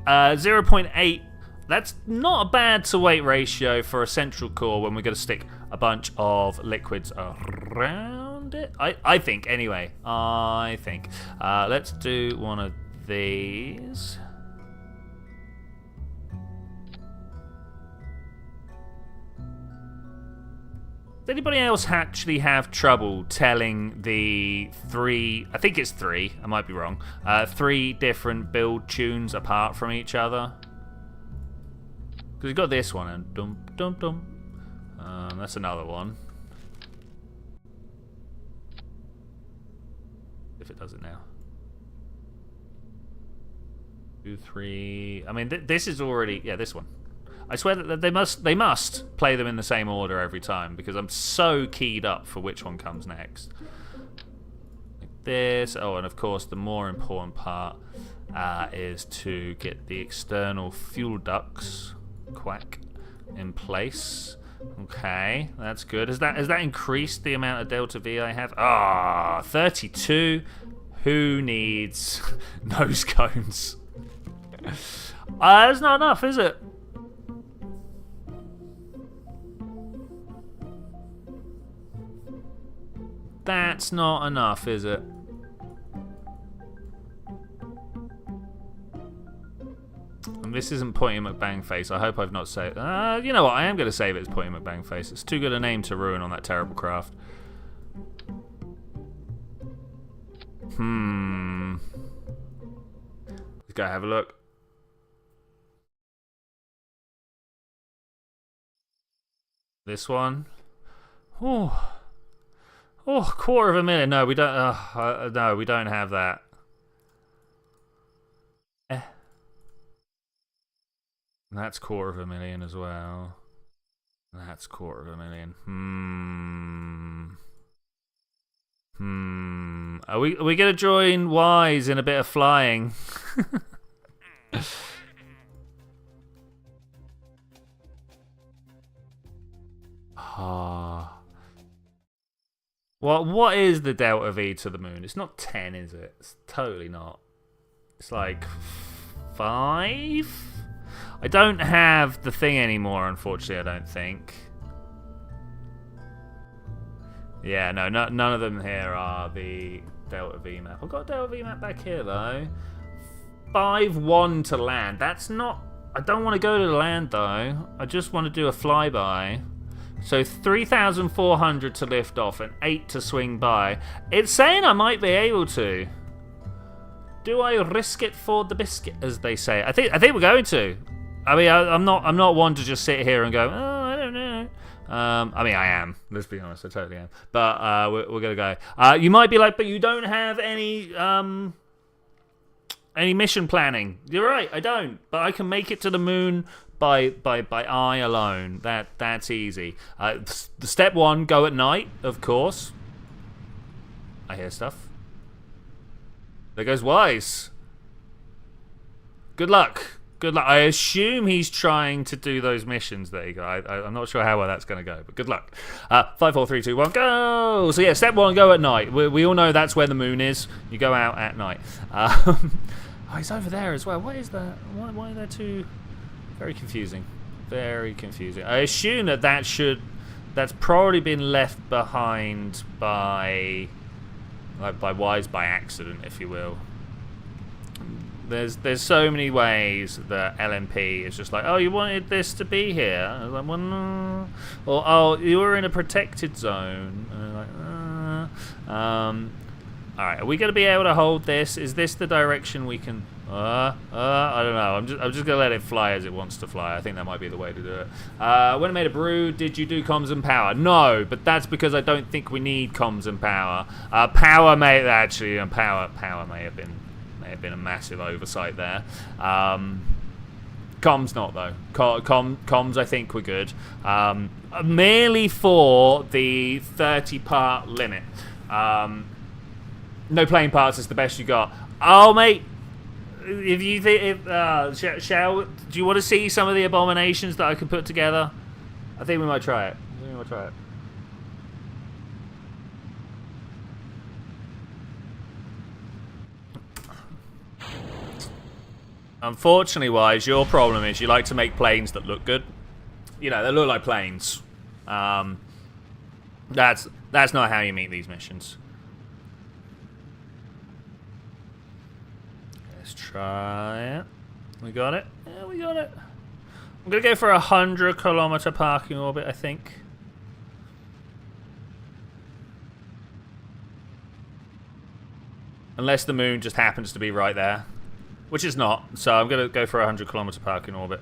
0.8. That's not a bad to weight ratio for a central core when we're going to stick a bunch of liquids around it. I think, anyway. I think. Let's do one of these. Does anybody else actually have trouble telling the three, I think it's 3, I might be wrong, 3 different build tunes apart from each other? Because you've got this one, and dum dum dum. That's another one. If it does it now. 2, 3. I mean, this is already, yeah, this one. I swear that they must play them in the same order every time because I'm so keyed up for which one comes next. Like this. Oh, and of course, the more important part is to get the external fuel ducts in place. Okay, that's good. Has that increased the amount of delta V I have? Ah, 32. Who needs nose cones? That's not enough, is it? That's not enough, is it? And this isn't Pointy McBangface. I hope I've not saved... you know what? I am going to save it as Pointy McBangface. It's too good a name to ruin on that terrible craft. Let's go have a look. This one. Oh, 250,000. No, we don't. No, we don't have that. That's 250,000 as well. That's 250,000. Are we gonna join Wise in a bit of flying? What is the delta V to the moon? It's not 10, is it? It's totally not. It's like 5? I don't have the thing anymore, unfortunately, I don't think. Yeah, no, none of them here are the delta V map. I've got a delta V map back here, though. 5-1 to land. That's not... I don't want to go to the land, though. I just want to do a flyby. So 3,400 to lift off and 8 to swing by. It's saying I might be able to. Do I risk it for the biscuit, as they say? I think we're going to. I mean, I'm not one to just sit here and go, oh, I don't know. I mean, I am. Let's be honest, I totally am. But we're gonna go. You might be like, but you don't have any mission planning. You're right, I don't. But I can make it to the moon by eye alone. That's easy. The step 1, go at night, of course. I hear stuff. There goes Wise. Good luck. Good luck. I assume he's trying to do those missions. There you go. I'm not sure how well that's going to go, but good luck. 5, 4, 3, 2, 1, go! So yeah, step 1, go at night. We all know that's where the moon is. You go out at night. Oh, he's over there as well. What is that? Why are there two? Very confusing. Very confusing. I assume that's probably been left behind by Wise by accident, if you will. There's so many ways that LMP is just like, oh, you wanted this to be here? I was like, well, no. Or, oh, you were in a protected zone. And like, Alright, are we going to be able to hold this? Is this the direction we can... I don't know. I'm just going to let it fly as it wants to fly. I think that might be the way to do it. When I made a brew, did you do comms and power? No, but that's because I don't think we need comms and power. Power may... Actually, power may have been a massive oversight there. Comms not, though. Comms, I think, we're good. Merely for the 30-part limit. No playing parts is the best you got. Oh, mate. If you think, do you want to see some of the abominations that I can put together? I think we might try it. Unfortunately, wise, your problem is you like to make planes that look good. You know, they look like planes. That's not how you meet these missions. Let's try it. We got it? Yeah, we got it. I'm going to go for a 100-kilometer parking orbit, I think. Unless the moon just happens to be right there. Which is not. So I'm going to go for a 100-kilometer parking orbit.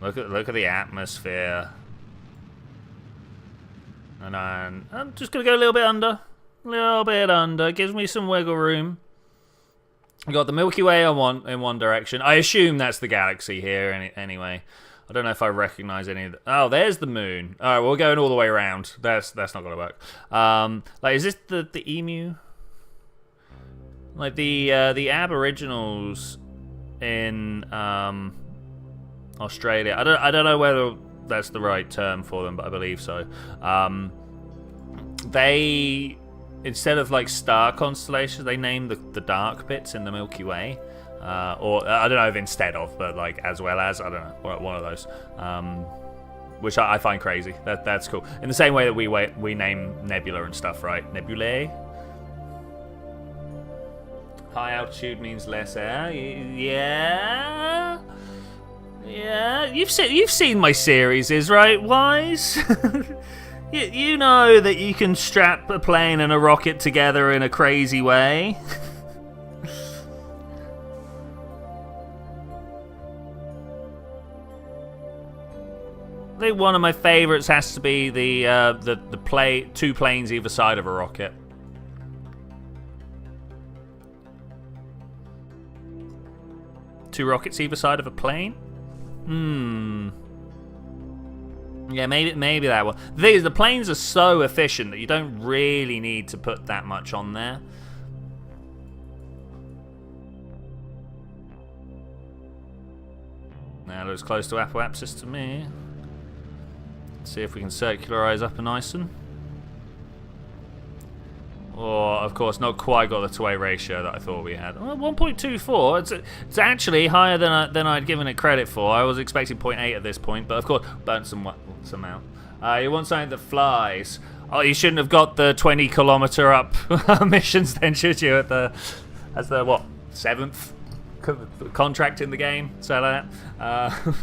Look at the atmosphere. And I'm just going to go a little bit under. A little bit under. Gives me some wiggle room. I got the Milky Way in one direction. I assume that's the galaxy here anyway. I don't know if I recognize any of the... Oh, there's the moon. All right, we're going all the way around. That's not going to work. Like, is this the emu? Like, the Aboriginals in Australia. I don't know whether that's the right term for them, but I believe so. They... Instead of like star constellations, they name the dark bits in the Milky Way, or I don't know if instead of, but like as well as, I don't know, one of those, which I find crazy. That's cool. In the same way that we name nebula and stuff, right? Nebulae. High altitude means less air. Yeah. You've seen my series, right, Wise? You know that you can strap a plane and a rocket together in a crazy way. I think one of my favorites has to be the two planes either side of a rocket. Two rockets either side of a plane? Yeah, maybe that one. The planes are so efficient that you don't really need to put that much on there. Now looks close to apoapsis to me. Let's see if we can circularize up and icing. Or, of course, not quite got the to-way ratio that I thought we had. Well, 1.24. It's actually higher than I'd given it credit for. I was expecting 0.8 at this point, but of course, burnt some out. You want something that flies. Oh, you shouldn't have got the 20-kilometer up missions then, should you? As the what, 7th contract in the game? So like that.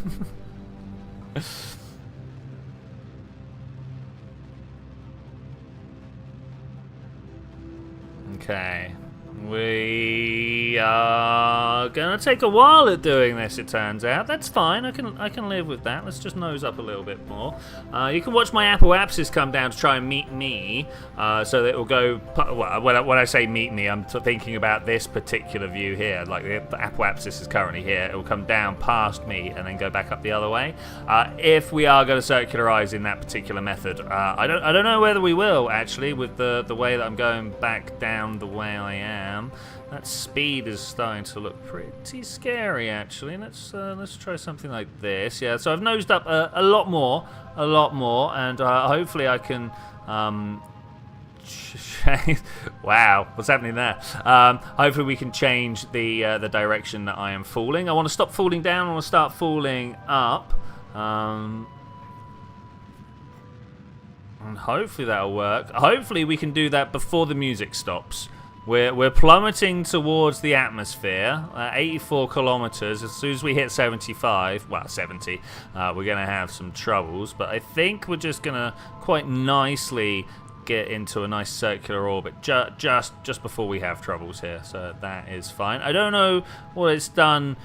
Okay, we are gonna take a while at doing this. It turns out that's fine. I can live with that. Let's just nose up a little bit more. You can watch my apoapsis come down to try and meet me, so that it will go. Well, when I say meet me, I'm thinking about this particular view here. Like the apoapsis is currently here. It will come down past me and then go back up the other way. If we are going to circularize in that particular method, I don't know whether we will actually with the way that I'm going back down the way I am. That speed is starting to look pretty scary actually. Let's try something like this. Yeah, so I've nosed up a lot more, and hopefully I can wow, what's happening there? Hopefully we can change the direction that I am falling. I want to stop falling down. I want to start falling up. And hopefully that'll work. Hopefully we can do that before the music stops. We're plummeting towards the atmosphere, 84 kilometers. As soon as we hit 75, well 70, we're going to have some troubles. But I think we're just going to quite nicely get into a nice circular orbit just before we have troubles here. So that is fine. I don't know what it's done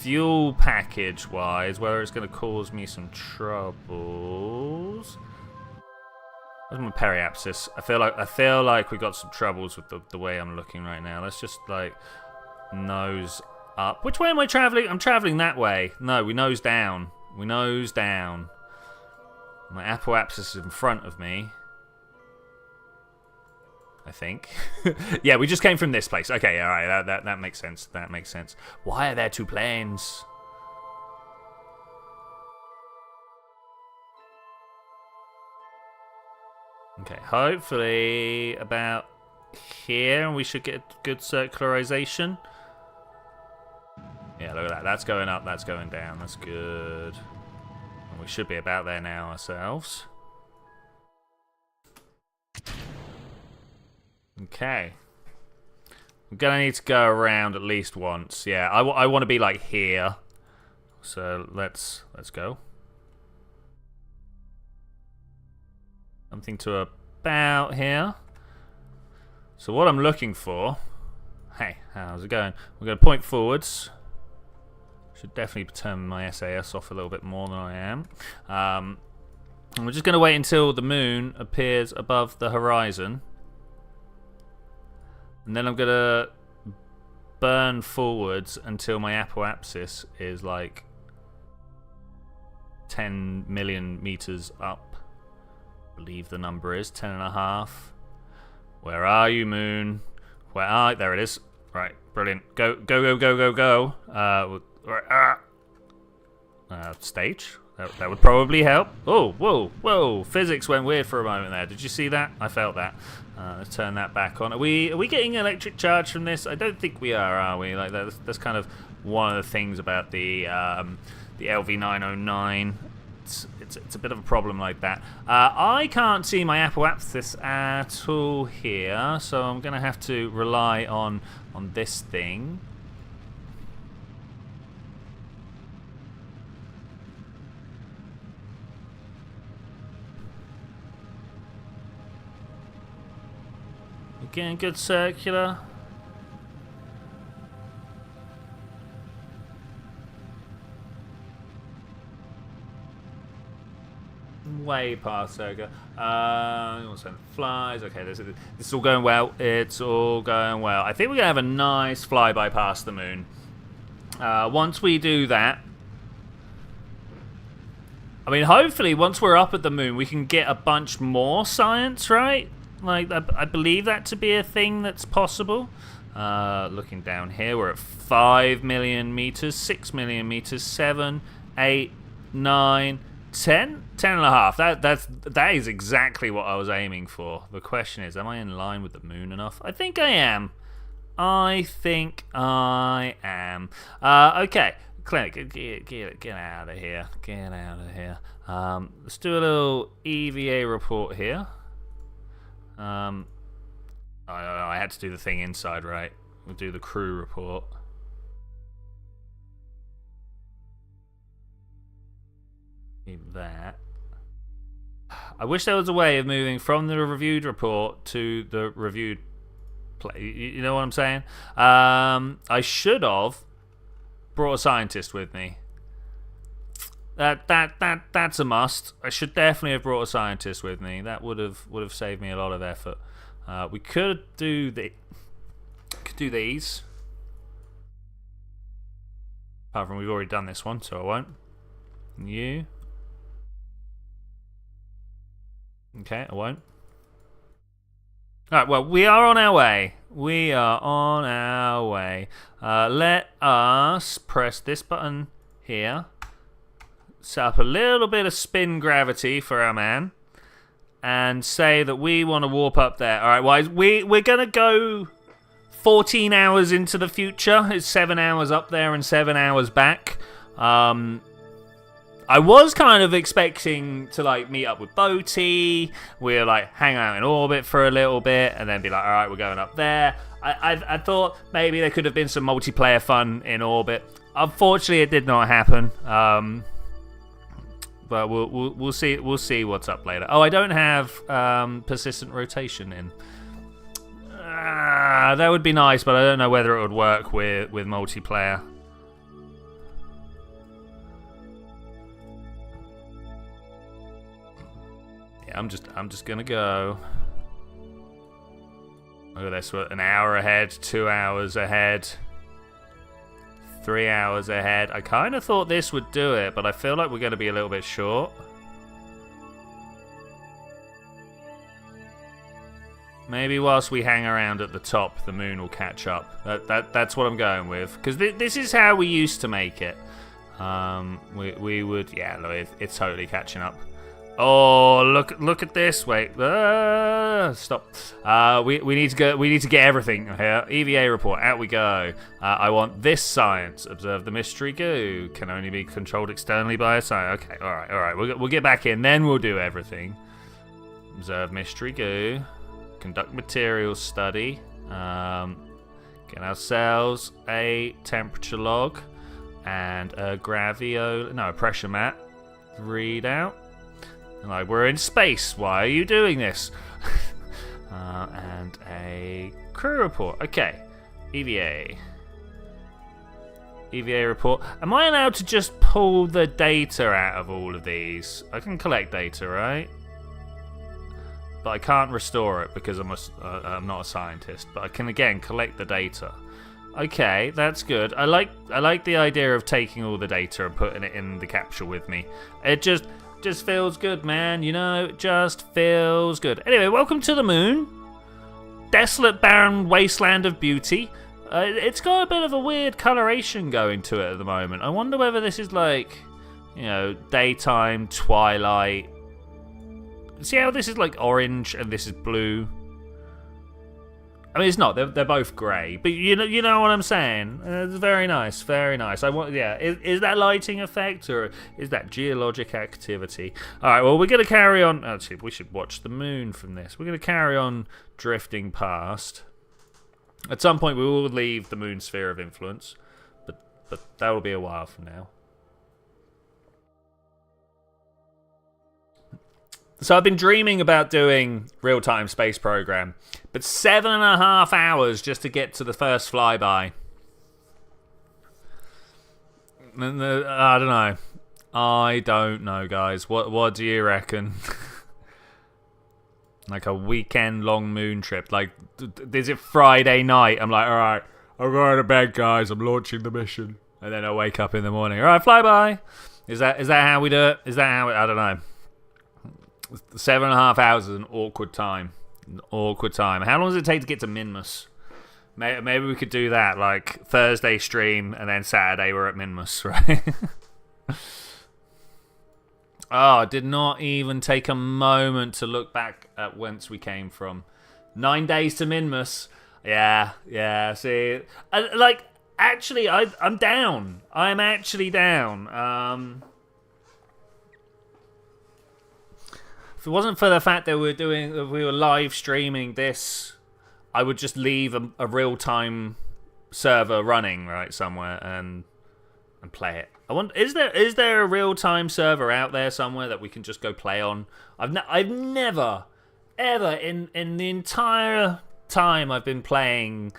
fuel package wise, whether it's going to cause me some troubles. Where's my periapsis? I feel like we got some troubles with the way I'm looking right now. Let's just like nose up. Which way am I traveling? I'm traveling that way. No, we nose down. We nose down. My apoapsis is in front of me, I think. Yeah, we just came from this place. Okay, all right, that makes sense. That makes sense. Why are there two planes? Okay, hopefully about here, and we should get good circularization. Yeah, look at that. That's going up. That's going down. That's good. We should be about there now ourselves. Okay. I'm gonna need to go around at least once. Yeah, I want to be like here. So let's go. Something to about here. So what I'm looking for... Hey, how's it going? We're going to point forwards. Should definitely turn my SAS off a little bit more than I am. And we're just going to wait until the moon appears above the horizon. And then I'm going to burn forwards until my apoapsis is like 10 million meters up. I believe the number is 10.5. Where are you, moon? Where are you? There it is. Right, brilliant. Go, go, go, go, go, go. Stage. That would probably help. Oh, whoa, whoa. Physics went weird for a moment there. Did you see that? I felt that. Let's turn that back on. Are we getting electric charge from this? I don't think we are we? Like that's kind of one of the things about the LV909. It's a bit of a problem like that. I can't see my apoapsis at all here, so I'm going to have to rely on this thing. Getting good circular. Way past circular. Flies. Okay, this is all going well. It's all going well. I think we're gonna have a nice flyby past the moon. Once we do that, I mean, hopefully, once we're up at the moon, we can get a bunch more science, right? Like, I believe that to be a thing that's possible. Looking down here, we're at 5 million meters, 6 million meters, 7, 8, 9, 10, 10.5. That is exactly what I was aiming for. The question is, am I in line with the moon enough? I think I am. Okay, Clinic, get out of here. Get out of here. Let's do a little EVA report here. I had to do the thing inside, right? We'll do the crew report. Keep that. I wish there was a way of moving from the reviewed report to the reviewed play. You know what I'm saying? I should have brought a scientist with me. That's a must. I should definitely have brought a scientist with me. That would have saved me a lot of effort. We could do these. Apart from we've already done this one, so I won't. And you. Okay, I won't. Alright, well, we are on our way. We are on our way. Let us press this button here. Set up a little bit of spin gravity for our man. And say that we want to warp up there. Alright, well, we're going to go 14 hours into the future. It's 7 hours up there and 7 hours back. I was kind of expecting to like meet up with Boaty. We'll like hang out in orbit for a little bit and then be like, all right, we're going up there. I thought maybe there could have been some multiplayer fun in orbit. Unfortunately, it did not happen. But we'll see what's up later. Oh, I don't have persistent rotation in. That would be nice, but I don't know whether it would work with multiplayer. Yeah, I'm just gonna go. Look at this, we're an hour ahead, 2 hours ahead, 3 hours ahead. I kind of thought this would do it, but I feel like we're going to be a little bit short. Maybe whilst we hang around at the top, the moon will catch up. That's what I'm going with, because this is how we used to make it. We would, yeah, look, it's totally catching up. Oh, look at this! Wait, stop. We need to go. We need to get everything here. EVA report. Out we go. I want this science. Observe the mystery goo. Can only be controlled externally by a science. Okay, all right. We'll get back in. Then we'll do everything. Observe mystery goo. Conduct materials study. Get ourselves a temperature log and a a pressure mat readout. Like, we're in space. Why are you doing this? And a crew report. Okay. EVA report. Am I allowed to just pull the data out of all of these? I can collect data, right? But I can't restore it because I'm not a scientist. But I can again collect the data. Okay, that's good. I like the idea of taking all the data and putting it in the capsule with me. It just feels good, man. You know, it just feels good. Anyway, welcome to the moon. Desolate, barren wasteland of beauty. It's got a bit of a weird coloration going to it at the moment. I wonder whether this is like, you know, daytime, twilight. See how this is like orange and this is blue? I mean, it's not. They're both grey, but you know what I'm saying. It's very nice, very nice. Is that lighting effect or is that geologic activity? All right. Well, we're gonna carry on. Actually, we should watch the moon from this. We're gonna carry on drifting past. At some point, we will leave the moon sphere of influence, but that will be a while from now. So I've been dreaming about doing real-time space program, but 7.5 hours just to get to the first flyby. I don't know, guys. What do you reckon? Like a weekend-long moon trip. Like, is it Friday night? I'm like, all right, I'm going to bed, guys. I'm launching the mission, and then I wake up in the morning. All right, flyby. Is that how we do it? Is that how? I don't know. 7.5 hours is an awkward time. How long does it take to get to Minmus? Maybe we could do that, like Thursday stream and then Saturday we're at Minmus, right? Oh, did not even take a moment to look back at whence we came from. 9 days to Minmus. Yeah. See, actually, I'm down. I'm actually down. If it wasn't for the fact that we were live streaming this, I would just leave a real-time server running right somewhere and play it. I wonder, is there a real-time server out there somewhere that we can just go play on? I've never ever in the entire time I've been playing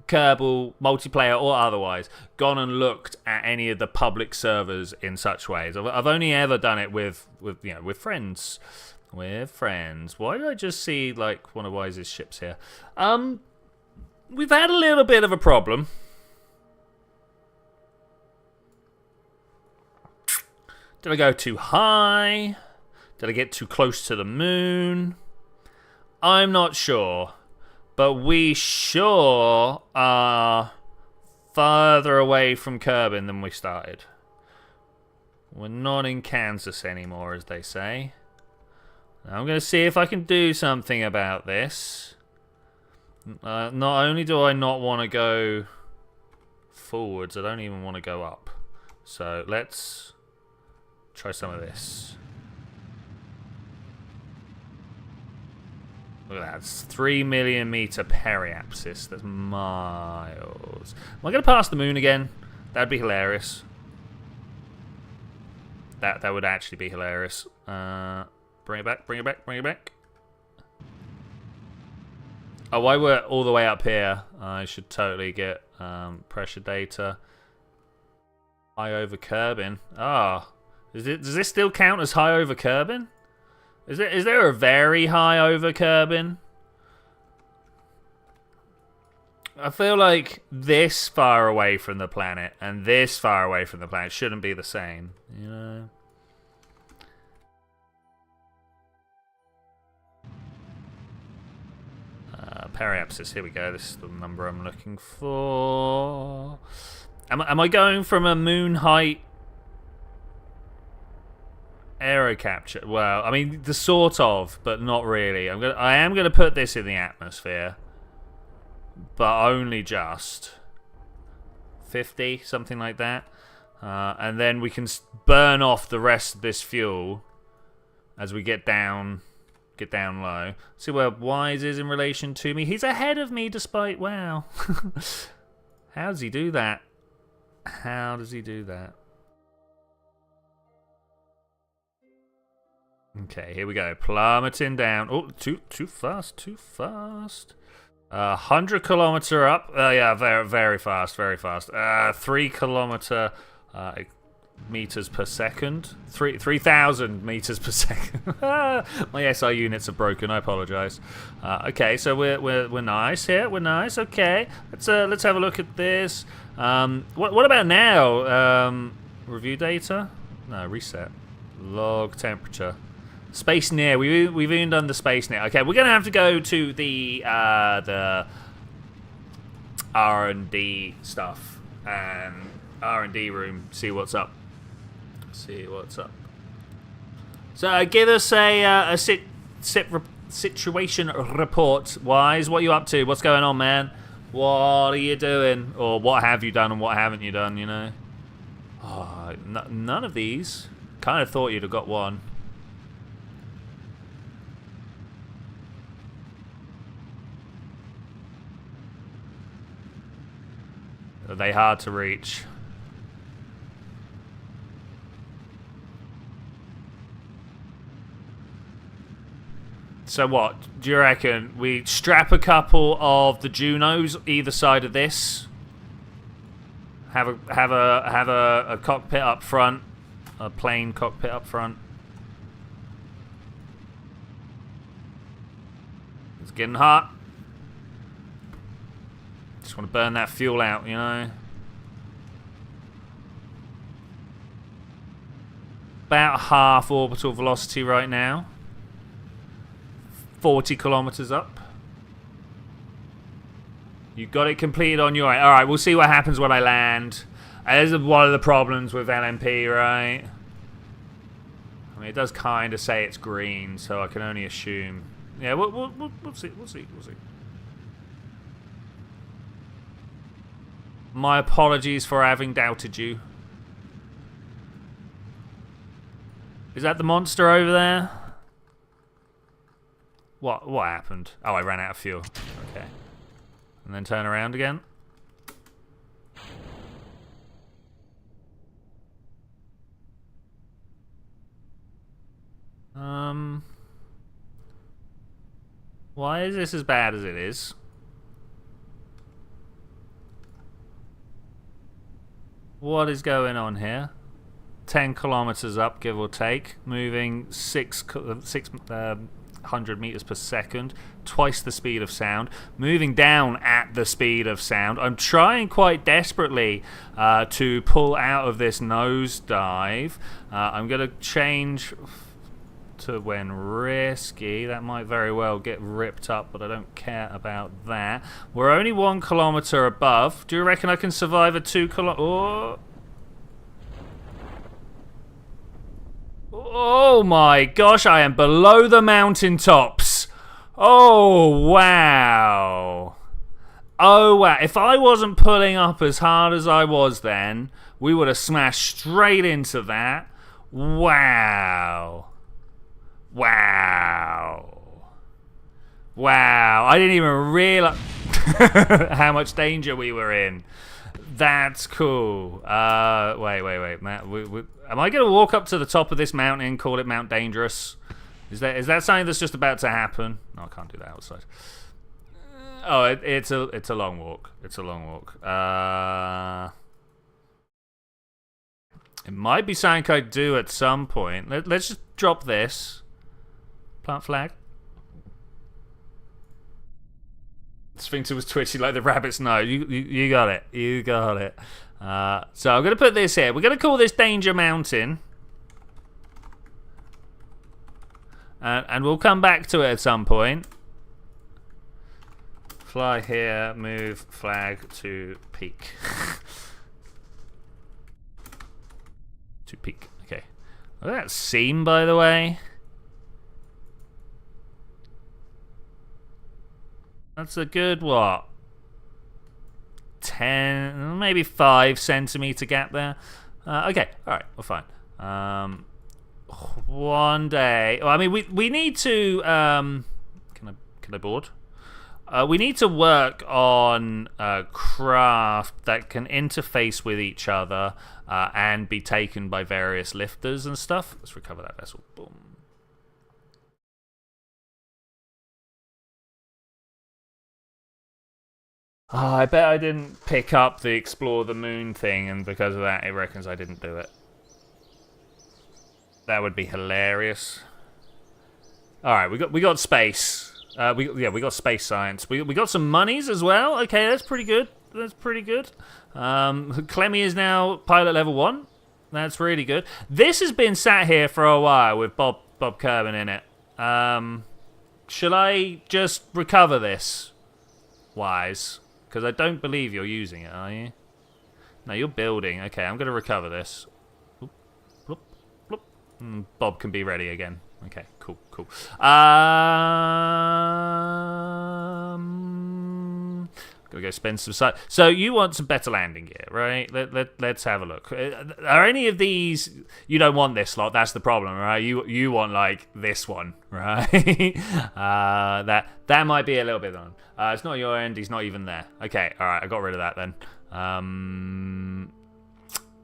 Kerbal multiplayer or otherwise gone and looked at any of the public servers in such ways. I've only ever done it with friends. We're friends. Why did I just see, like, one of Wise's ships here? We've had a little bit of a problem. Did I go too high? Did I get too close to the moon? I'm not sure. But we sure are further away from Kerbin than we started. We're not in Kansas anymore, as they say. I'm going to see if I can do something about this. Not only do I not want to go forwards, I don't even want to go up. So let's try some of this. Look at that. It's 3 million meter periapsis. That's miles. Am I going to pass the moon again? That'd be hilarious. That would actually be hilarious. Bring it back, bring it back, bring it back. Oh, why we're all the way up here? I should totally get pressure data. High over curbing. Ah, does this still count as high over curbing? Is there a very high over curbing? I feel like this far away from the planet and this far away from the planet shouldn't be the same, you know? Periapsis, here we go. This is the number I'm looking for. Am I going from a moon height aero capture? Well, I mean, the sort of, but not really. I am gonna put this in the atmosphere, but only just 50, something like that, and then we can burn off the rest of this fuel as we get down low. See where Wise is in relation to me. He's ahead of me despite, wow. How does he do that? How does he do that? Okay, here we go. Plummeting down. Oh, too fast, too fast. 100 kilometer up. Yeah, very, very fast, very fast. 3 kilometer meters per second. 3,000 meters per second. My SI units are broken. I apologize. Okay, so we're nice here. We're nice. Okay, let's have a look at this. What about now? Review data? No, reset. Log temperature. Space near. We've even done the space near. Okay, we're gonna have to go to the R&D stuff and R&D room. See what's up. See what's up. So give us a situation report. Wise, what are you up to? What's going on, man? What are you doing? Or what have you done and what haven't you done, you know? Oh, none of these. Kind of thought you'd have got one. Are they hard to reach? So what? Do you reckon we strap a couple of the Junos either side of this? Have a cockpit up front, a plane cockpit up front. It's getting hot. Just want to burn that fuel out, you know. About half orbital velocity right now. 40 kilometers up. You got it completed on your end. Alright, we'll see what happens when I land. This is one of the problems with LMP, right? I mean, it does kind of say it's green, so I can only assume. Yeah, we'll see. We'll see. We'll see. My apologies for having doubted you. Is that the monster over there? What happened? Oh, I ran out of fuel. Okay. And then turn around again. Why is this as bad as it is? What is going on here? 10 kilometers up, give or take, moving 600 meters per second, twice the speed of sound, moving down at the speed of sound. I'm trying quite desperately to pull out of this nosedive. I'm going to change to when risky. That might very well get ripped up, but I don't care about that. We're only 1 kilometer above. Do you reckon I can survive a 2 kilometer? Oh my gosh, I am below the mountaintops. Oh wow. Oh wow. If I wasn't pulling up as hard as I was then, we would have smashed straight into that. Wow. Wow. Wow. I didn't even realize how much danger we were in. That's cool. Wait. Matt, am I going to walk up to the top of this mountain and call it Mount Dangerous? Is that something that's just about to happen? No, I can't do that outside. Oh, it's a long walk. It's a long walk. It might be something I do at some point. Let's just drop this. Plant flag. Sphincter was twitchy like the rabbit's nose. You got it. You got it. So I'm going to put this here. We're going to call this Danger Mountain. And we'll come back to it at some point. Fly here, move flag to peak. To peak. Okay. Look at that seam, by the way. That's a good, what? 10, maybe 5 centimeter gap there. Okay, alright, we're fine. One day. Well, I mean, we need to. Can I board? We need to work on craft that can interface with each other and be taken by various lifters and stuff. Let's recover that vessel. Boom. Oh, I bet I didn't pick up the explore the moon thing, and because of that, it reckons I didn't do it. That would be hilarious. All right, we got space. We got space science. We got some monies as well. Okay, that's pretty good. That's pretty good. Clemmy is now pilot level 1. That's really good. This has been sat here for a while with Bob Kerman in it. Shall I just recover this? Wise. Because I don't believe you're using it, are you? No, you're building. Okay, I'm going to recover this. Bloop, bloop, bloop. Bob can be ready again. Okay, cool. Gonna go spend some time. So you want some better landing gear, right? Let's have a look. Are any of these? You don't want this lot. That's the problem, right? You want like this one, right? That might be a little bit on. It's not your end. He's not even there. Okay, all right. I got rid of that then.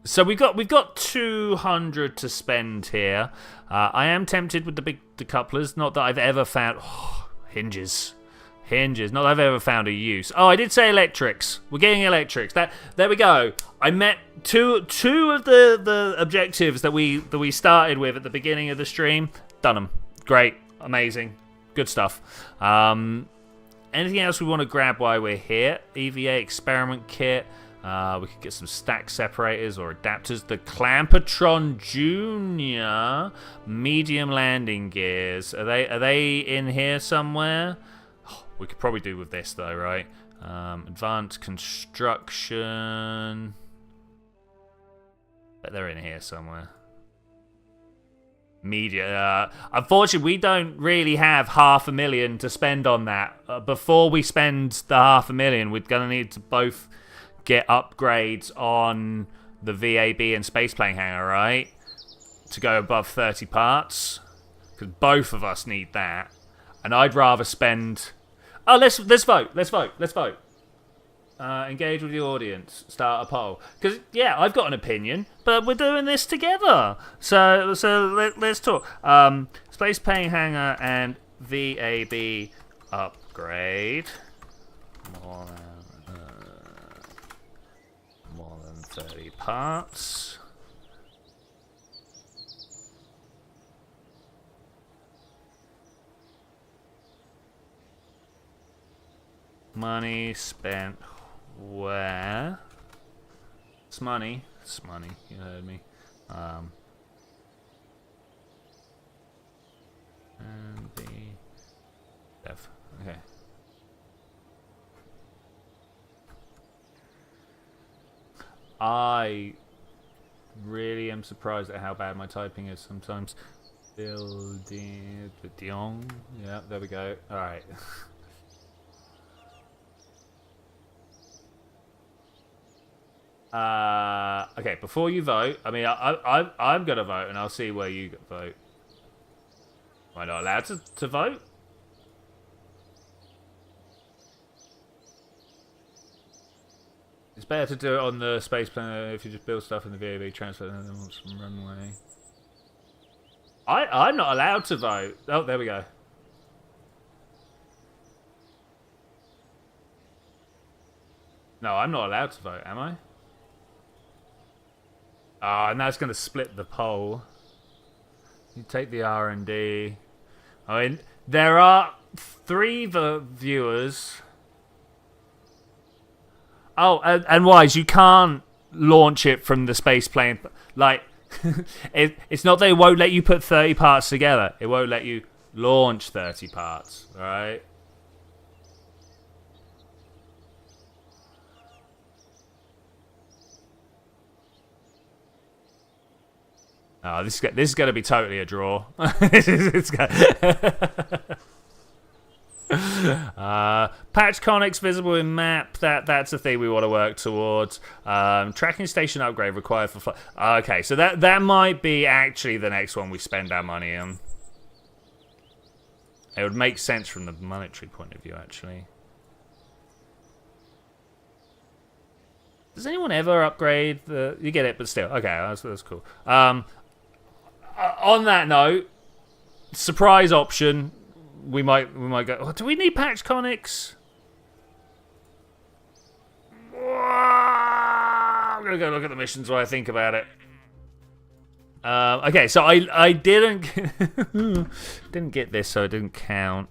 So we've got 200 to spend here. I am tempted with the big decouplers. Not that I've ever found hinges. Not that I've ever found a use. Oh, I did say electrics. We're getting electrics. There we go. I met two of the objectives that we started with at the beginning of the stream. Done them. Great. Amazing. Good stuff. Anything else we want to grab while we're here? EVA experiment kit. We could get some stack separators or adapters. The Clampatron Junior medium landing gears. Are they in here somewhere? We could probably do with this though, right? Advanced construction. Bet they're in here somewhere. Media. Unfortunately, we don't really have $500,000 to spend on that. Before we spend the $500,000, we're gonna need to both get upgrades on the VAB and space plane hangar, right? To go above 30 parts, because both of us need that. And I'd rather spend. Oh, let's vote. Let's vote. Engage with the audience. Start a poll. Because yeah, I've got an opinion, but we're doing this together. So let's talk. Space plane hangar and VAB upgrade. More than 30 parts. Money spent where? It's money. It's money. You heard me. And the dev. Okay. I really am surprised at how bad my typing is sometimes. Building. Yeah, there we go. All right. Okay, before you vote, I mean, I'm gonna vote, and I'll see where you vote. Am I not allowed to vote? It's better to do it on the space plane if you just build stuff in the VAB transfer and then want some runway. I'm not allowed to vote. Oh, there we go. No, I'm not allowed to vote, am I? Oh, and that's going to split the poll. You take the R&D. I mean, there are 3 viewers. Oh, and Wise, you can't launch it from the space plane. Like, it's not that it won't let you put 30 parts together. It won't let you launch 30 parts, right? Oh, this is going to be totally a draw. Patch conics visible in map. That's the thing we want to work towards. Tracking station upgrade required for flight. Okay, so that might be actually the next one we spend our money on. It would make sense from the monetary point of view, actually. Does anyone ever upgrade the? You get it, but still, okay, that's cool. On that note, surprise option. We might go. Oh, do we need patch conics? I'm gonna go look at the missions while I think about it. Okay, so I didn't didn't get this, so it didn't count.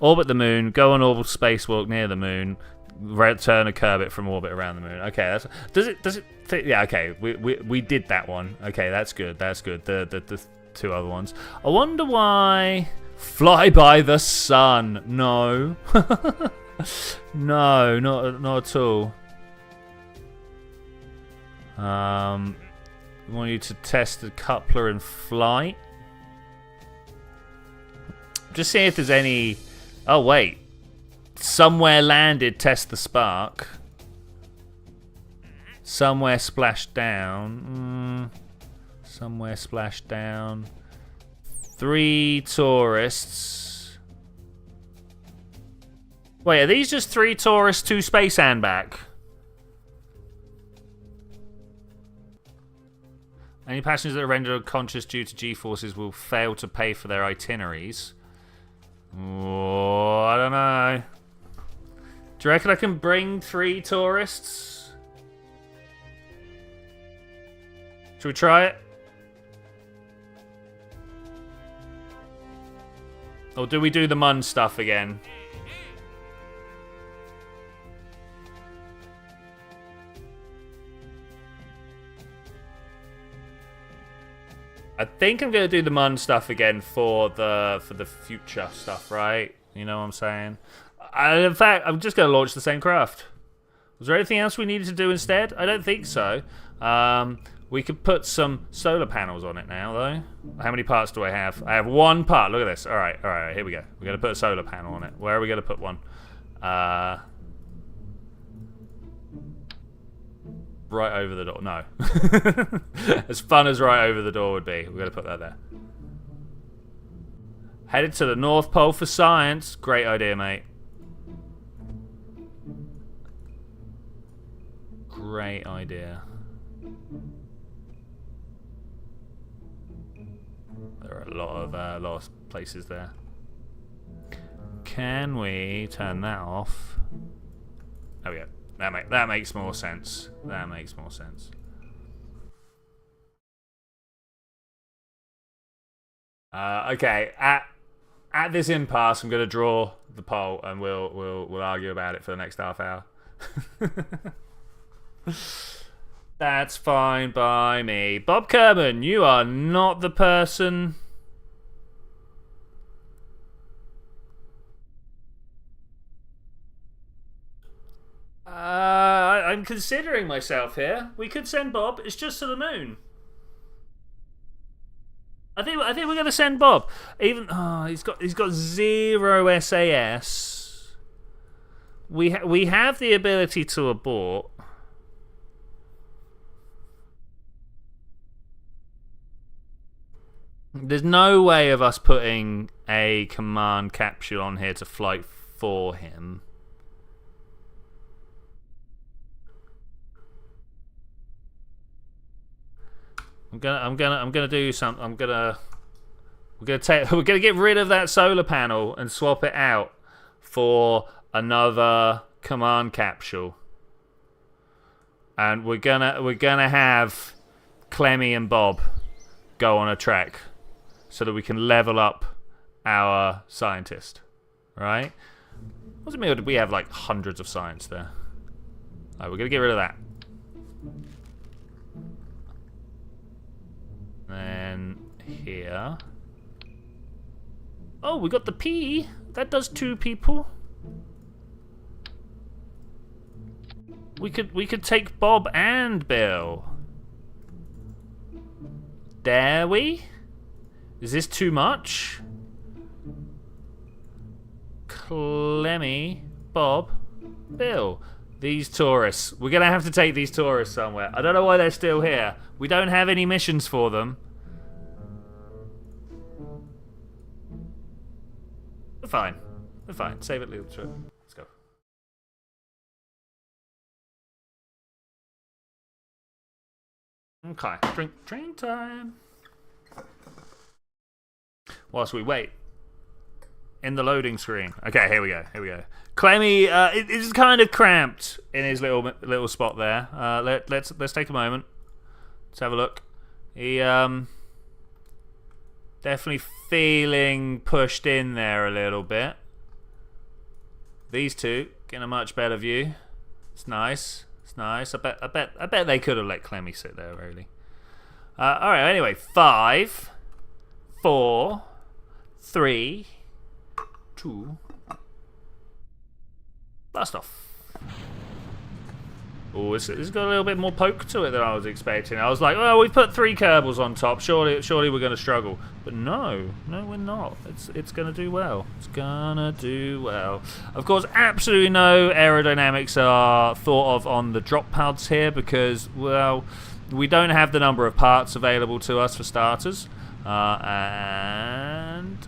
Orbit the moon. Go on orbital spacewalk near the moon. Return a Kerbit from orbit around the moon. Okay, does it fit? Yeah, okay, we did that one. Okay, that's good. That's good. The 2 other ones. I wonder why. Fly by the sun. No. No, not at all. We want you to test the coupler in flight. Just see if there's any. Oh wait. Somewhere landed, test the spark. Somewhere splashed down. Somewhere splashed down. 3 tourists. Wait, are these just 3 tourists, 2 space and back? Any passengers that are rendered unconscious due to G-forces will fail to pay for their itineraries. Oh, I don't know. Do you reckon I can bring 3 tourists? Should we try it? Or do we do the Mun stuff again? I think I'm gonna do the Mun stuff again for the future stuff, right? You know what I'm saying? In fact, I'm just gonna launch the same craft. Was there anything else we needed to do instead? I don't think so. We could put some solar panels on it now, though. How many parts do I have? I have 1 part. Look at this. All right, here we go. We're going to put a solar panel on it. Where are we going to put one? Right over the door. No. As fun as right over the door would be. We're going to put that there. Headed to the North Pole for science. Great idea, mate. Great idea. There are a lot of places there. Can we turn that off? There we go. That makes more sense. That makes more sense. Okay. At this impasse, I'm going to draw the poll, and we'll argue about it for the next half hour. That's fine by me. Bob Kerman, you are not the person. I'm considering myself here. We could send Bob. It's just to the moon. I think we're gonna send Bob. Even he's got 0 SAS. We have the ability to abort. There's no way of us putting a command capsule on here to flight for him. I'm gonna do something. We're gonna get rid of that solar panel and swap it out for another command capsule. And we're gonna have Clemmy and Bob go on a trek so that we can level up our scientist. Right? What does it mean? We have like hundreds of science there. Alright, we're gonna get rid of that. Then here. Oh, we got the P. That does 2 people. We could take Bob and Bill. Dare we? Is this too much? Clemmy, Bob, Bill. These tourists. We're gonna have to take these tourists somewhere. I don't know why they're still here. We don't have any missions for them. We're fine. We're fine. Save it, little trip. Let's go. Okay. Drink time. Whilst we wait. In the loading screen. Okay, here we go. Clemmy is kind of cramped in his little spot there. Let's take a moment. Let's have a look. He definitely feeling pushed in there a little bit. These two getting a much better view. It's nice. It's nice. I bet they could have let Clemmy sit there really. All right. Anyway, 5, 4, 3, 2. Blast off. Oh, it's got a little bit more poke to it than I was expecting. I was like, well, we've put 3 Kerbals on top. Surely we're going to struggle. But no, we're not. It's going to do well. It's going to do well. Of course, absolutely no aerodynamics are thought of on the drop pods here because, well, we don't have the number of parts available to us for starters. And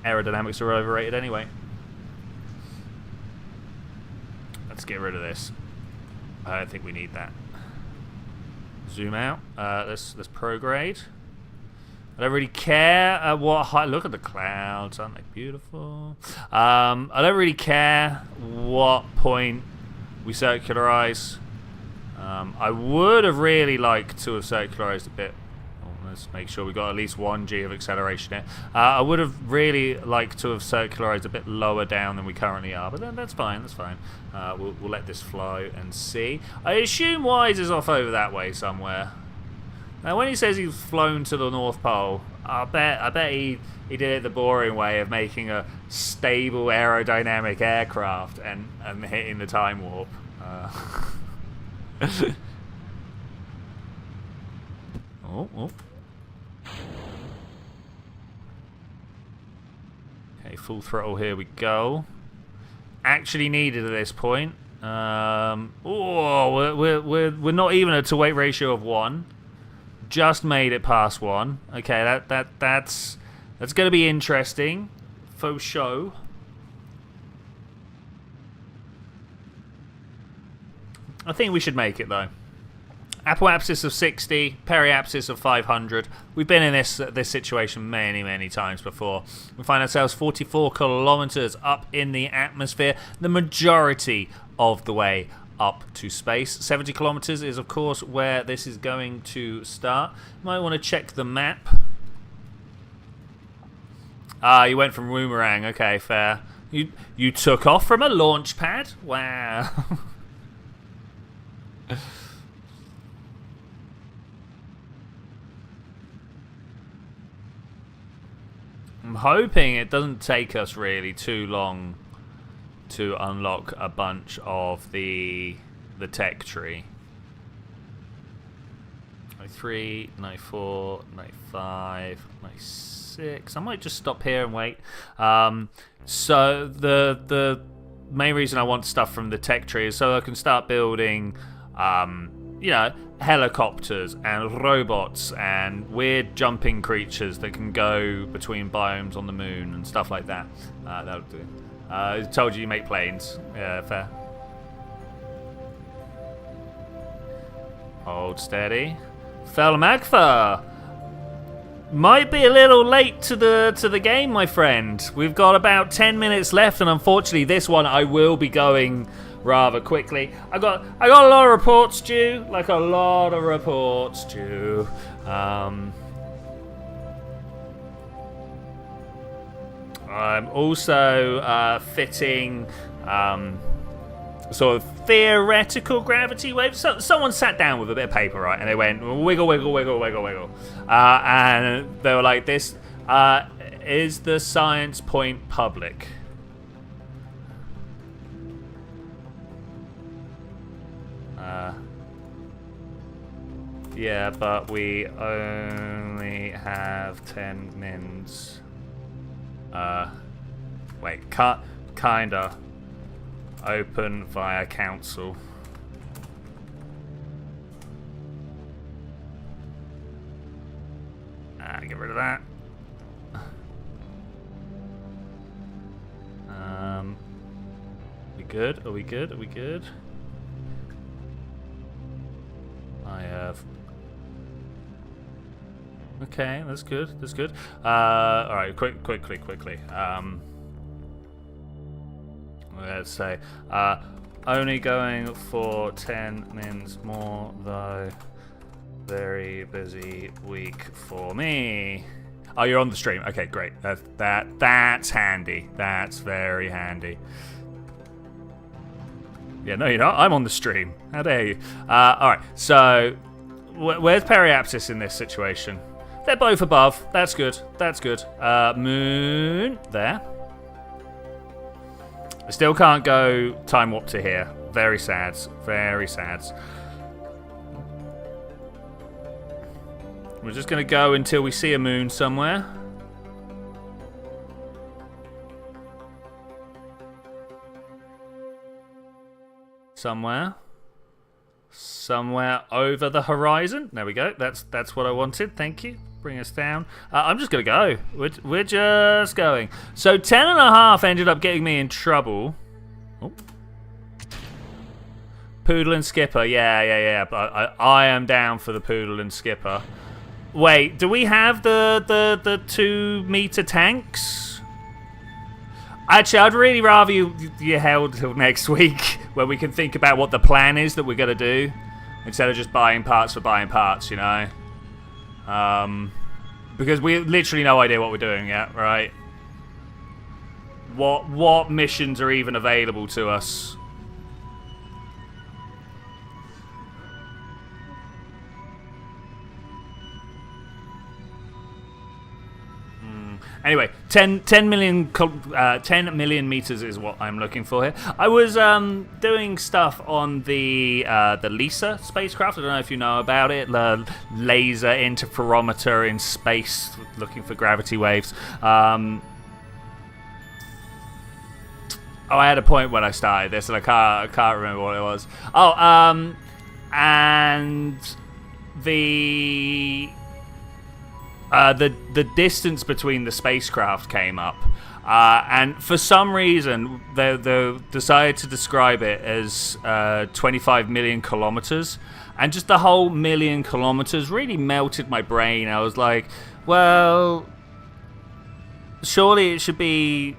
aerodynamics are overrated anyway. Let's get rid of this. I don't think we need that. Zoom out. Let's prograde. I don't really care at what height. Look at the clouds, aren't they beautiful? I don't really care what point we circularize. I would have really liked to have circularized a bit. Let's make sure we got at least 1 G of acceleration here. I would have really liked to have circularized a bit lower down than we currently are, but that's fine. That's fine. We'll let this flow and see. I assume Wise is off over that way somewhere. Now, when he says he's flown to the North Pole, I bet he did it the boring way of making a stable aerodynamic aircraft and hitting the time warp. Oh. Okay, full throttle, here we go. Actually needed at this point. We're not even at a weight ratio of 1. Just made it past 1. Okay, that's going to be interesting. Faux show. I think we should make it though. Apoapsis of 60, periapsis of 500. We've been in this situation many times before. We find ourselves 44 kilometers up in the atmosphere, the majority of the way up to space. 70 kilometers is, of course, where this is going to start. You might want to check the map. You went from Boomerang. Okay, fair. You took off from a launch pad? Wow. I'm hoping it doesn't take us really too long to unlock a bunch of the tech tree. 93, 94, 95, 96. I might just stop here and wait. So the main reason I want stuff from the tech tree is so I can start building helicopters and robots and weird jumping creatures that can go between biomes on the moon and stuff like that. That'll do. I told you make planes. Yeah, fair. Hold steady. Felmagfa! Might be a little late to the game, my friend. We've got about 10 minutes left, and unfortunately this one I will be going rather quickly. I got a lot of reports due. Like a lot of reports due. I'm also fitting sort of theoretical gravity waves. So, someone sat down with a bit of paper, right, and they went wiggle, wiggle, wiggle, wiggle, wiggle, and they were like, "This is the science point public." Yeah, but we only have 10 mins. Wait, kinda. Open via council. Get rid of that. We good? Are we good? Are we good? I have. Okay, that's good. That's good. All right, quickly. Let's say only going for 10 mins more though. Very busy week for me. Oh, you're on the stream. Okay, great. That's handy. That's very handy. Yeah, no, you're not. I'm on the stream. How dare you? All right. So, where's Periapsis in this situation? They're both above. That's good. That's good. Moon there. I still can't go time warp to here. Very sad. Very sad. We're just going to go until we see a moon somewhere. Somewhere over the horizon. There we go. That's what I wanted. Thank you. Bring us down. I'm just going to go. We're just going. So 10.5 ended up getting me in trouble. Oh. Poodle and Skipper. Yeah. But I am down for the Poodle and Skipper. Wait, do we have the 2 meter tanks? Actually, I'd really rather you held till next week where we can think about what the plan is that we're going to do instead of just buying parts for buying parts, you know? Because we have literally no idea what we're doing yet, right? What missions are even available to us? Anyway, 10 million meters is what I'm looking for here. I was doing stuff on the LISA spacecraft. I don't know if you know about it. The laser interferometer in space, looking for gravity waves. Oh, I had a point when I started this, and I can't remember what it was. Oh, and the distance between the spacecraft came up, and for some reason they decided to describe it as 25 million kilometers, and just the whole million kilometers really melted my brain. I was like, well, surely it should be,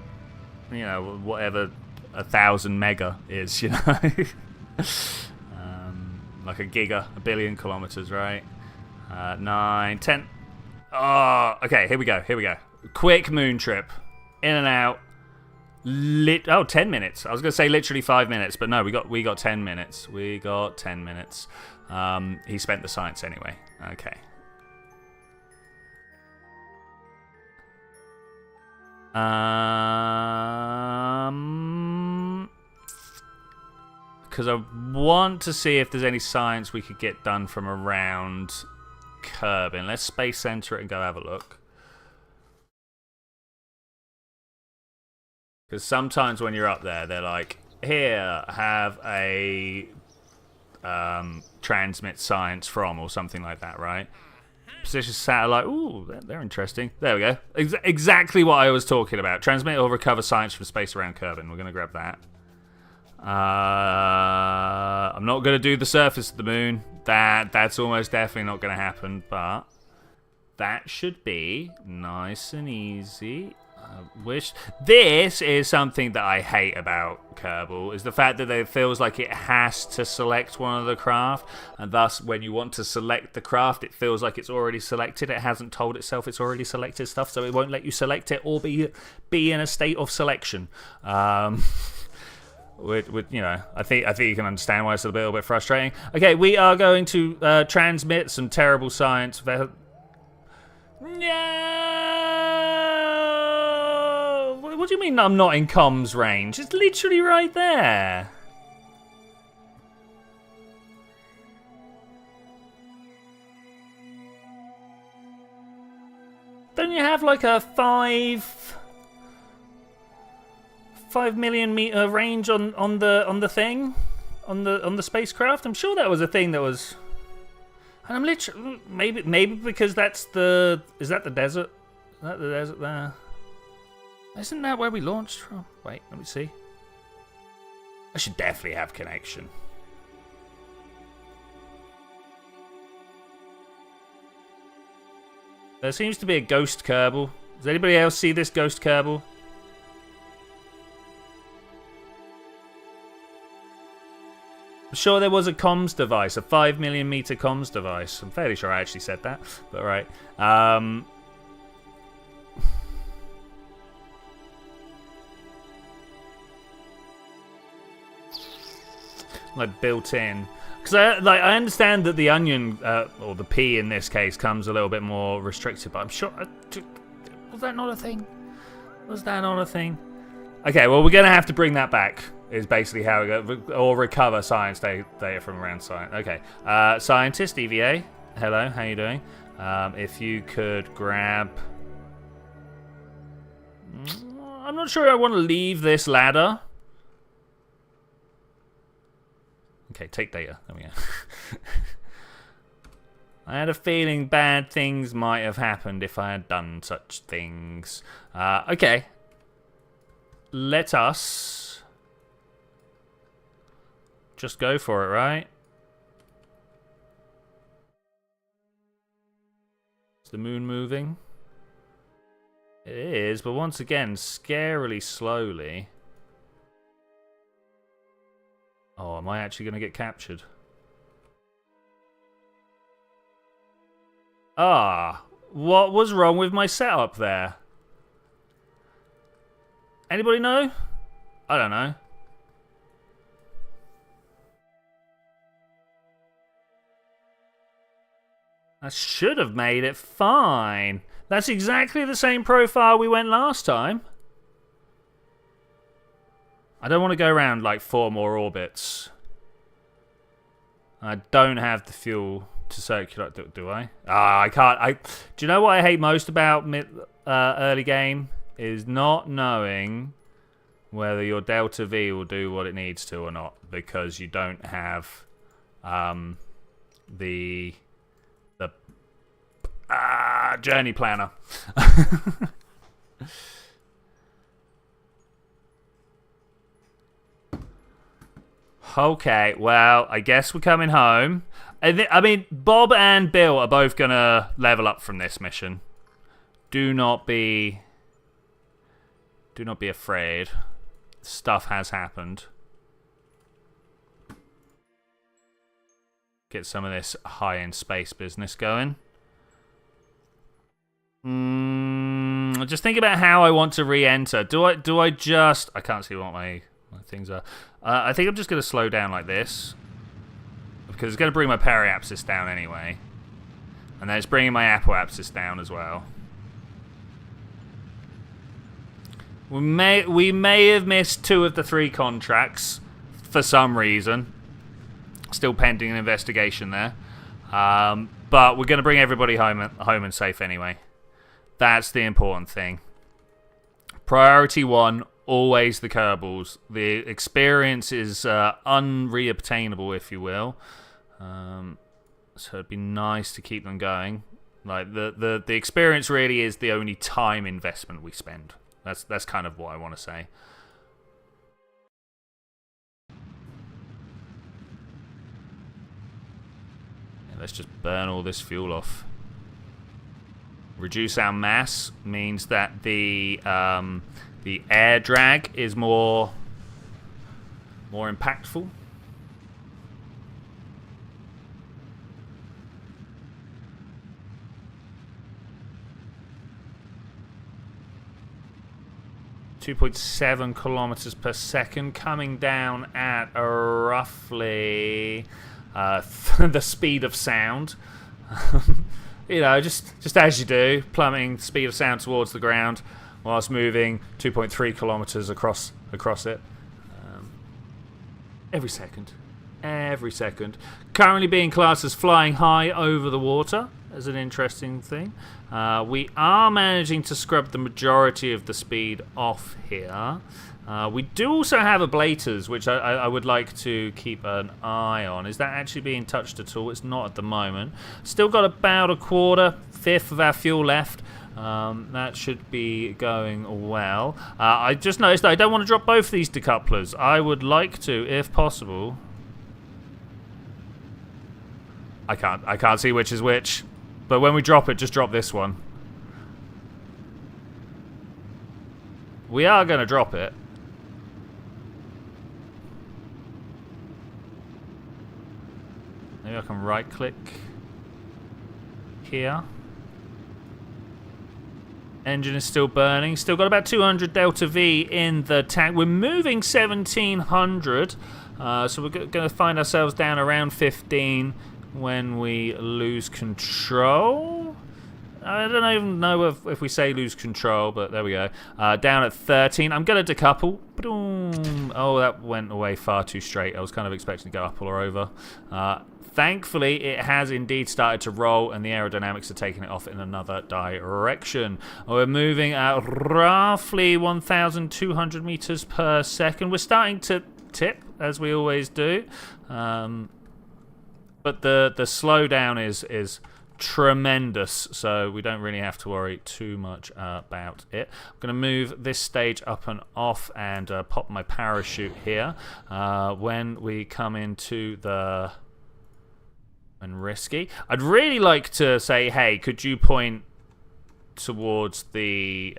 you know, whatever 1,000 mega is, you know. Like a giga, a billion kilometers, right? 9, 10. Oh, okay, here we go. Quick moon trip. In and out. 10 minutes. I was going to say literally 5 minutes, but no, we got 10 minutes. We got 10 minutes. He spent the science anyway. Okay. Because I want to see if there's any science we could get done from around Kerbin. Let's space center it and go have a look. Because sometimes when you're up there, they're like, here, have a transmit science from, or something like that, right? Position satellite. Ooh, they're interesting. There we go. Exactly what I was talking about. Transmit or recover science from space around Kerbin. We're going to grab that. I'm not going to do the surface of the moon. That's almost definitely not going to happen, but that should be nice and easy. This is something that I hate about Kerbal, is the fact that it feels like it has to select one of the craft, and thus when you want to select the craft, it feels like it's already selected. It hasn't told itself it's already selected stuff, so it won't let you select it or be in a state of selection. You know, I think you can understand why it's a little bit frustrating. Okay, we are going to transmit some terrible science. No! What do you mean I'm not in comms range? It's literally right there. Don't you have like a 5 million meter range on the thing, on the spacecraft? I'm sure that was a thing that was. And I'm literally maybe because that's the is that the desert? Is that the desert there? Isn't that where we launched from? Wait, let me see. I should definitely have connection. There seems to be a ghost Kerbal. Does anybody else see this ghost Kerbal? I'm sure there was a comms device, a 5 million meter comms device. I'm fairly sure I actually said that, but right. Like built in, because I understand that the onion or the P in this case comes a little bit more restricted, but I'm sure was that not a thing? Was that not a thing? Okay, well we're gonna have to bring that back. Is basically how we go, or recover science data from around science. Okay, scientist EVA. Hello, how you doing? If you could grab. I'm not sure I want to leave this ladder. Okay, take data. There we go. I had a feeling bad things might have happened if I had done such things. Okay. Let us just go for it, right? Is the moon moving? It is, but once again, scarily slowly. Oh, am I actually going to get captured? Ah, what was wrong with my setup there? Anybody know? I don't know. I should have made it fine. That's exactly the same profile we went last time. I don't want to go around like 4 more orbits. I don't have the fuel to circulate, do I? I can't. Do you know what I hate most about early game? Is not knowing whether your Delta V will do what it needs to or not, because you don't have the journey planner. Okay, well, I guess we're coming home. I mean, Bob and Bill are both gonna level up from this mission. Do not be afraid. Stuff has happened. Get some of this high-end space business going. Just think about how I want to re-enter. Do I just... I can't see what my things are. I think I'm just going to slow down like this, because it's going to bring my periapsis down anyway. And then it's bringing my apoapsis down as well. We may have missed 2 of the 3 contracts for some reason. Still pending an investigation there. But we're going to bring everybody home and safe anyway. That's the important thing. Priority 1, always the Kerbals. The experience is unreobtainable, if you will. So it'd be nice to keep them going. Like the experience really is the only time investment we spend. That's kind of what I want to say. let's just burn all this fuel off. Reduce our mass means that the air drag is more impactful. .7 kilometers per second, coming down at roughly the speed of sound. You know, just as you do, plummeting the speed of sound towards the ground whilst moving 2.3 kilometers across it. Every second. Currently being classed as flying high over the water as an interesting thing. We are managing to scrub the majority of the speed off here. We do also have ablators, which I would like to keep an eye on. Is that actually being touched at all? It's not at the moment. Still got about a fifth of our fuel left. That should be going well. I just noticed that I don't want to drop both these decouplers. I would like to, if possible. I can't see which is which. But when we drop it, just drop this one. We are going to drop it. Maybe I can right-click here. Engine is still burning. Still got about 200 delta V in the tank. We're moving 1700. So we're going to find ourselves down around 15 when we lose control. I don't even know if we say lose control, but there we go. Down at 13. I'm going to decouple. Boom. Oh, that went away far too straight. I was kind of expecting to go up or over. Thankfully, it has indeed started to roll, and the aerodynamics are taking it off in another direction. We're moving at roughly 1,200 meters per second. We're starting to tip, as we always do. But the slowdown is tremendous, so we don't really have to worry too much about it. I'm going to move this stage up and off and pop my parachute here. When we come into the... and risky. I'd really like to say, hey, could you point towards the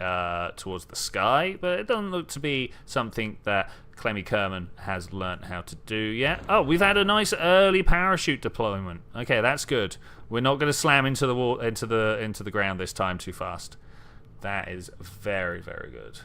sky? But it doesn't look to be something that Clemmy Kerman has learnt how to do yet. Oh, we've had a nice early parachute deployment. Okay, that's good. We're not going to slam into the wall, into the ground this time too fast. That is very, very good.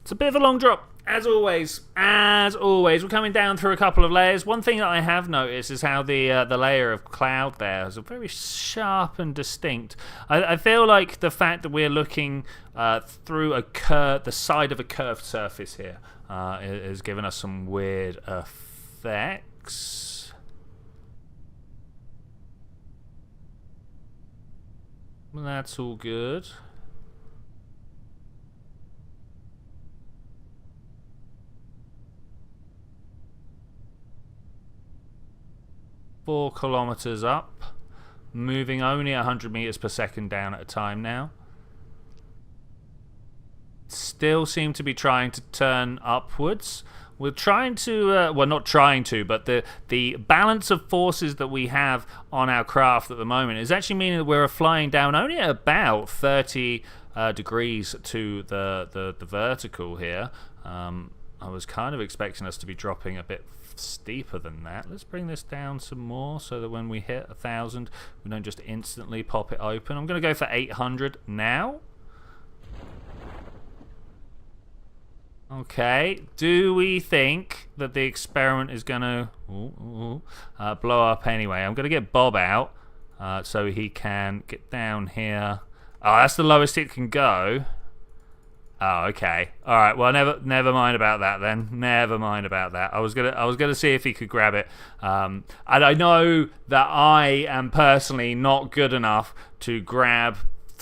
It's a bit of a long drop, as always. We're coming down through a couple of layers. One thing that I have noticed is how the layer of cloud there is very sharp and distinct. I feel like the fact that we're looking through the side of a curved surface here is giving us some weird effects. That's all good. Four kilometers up, moving only 100 meters per second down at a time now. Still seem to be trying to turn upwards. We're trying to, well, not trying to, but the balance of forces that we have on our craft at the moment is actually meaning that we're flying down only at about 30 degrees to the vertical here. I was kind of expecting us to be dropping a bit steeper than that. Let's bring this down some more so that when we hit 1,000 we don't just instantly pop it open. I'm going to go for 800 now. Okay, do we think that the experiment is going to blow up anyway? I'm going to get Bob out so he can get down here. Oh, that's the lowest it can go. Oh, okay. All right. Well, never mind about that then. Never mind about that. I was gonna see if he could grab it. And I know that I am personally not good enough to grab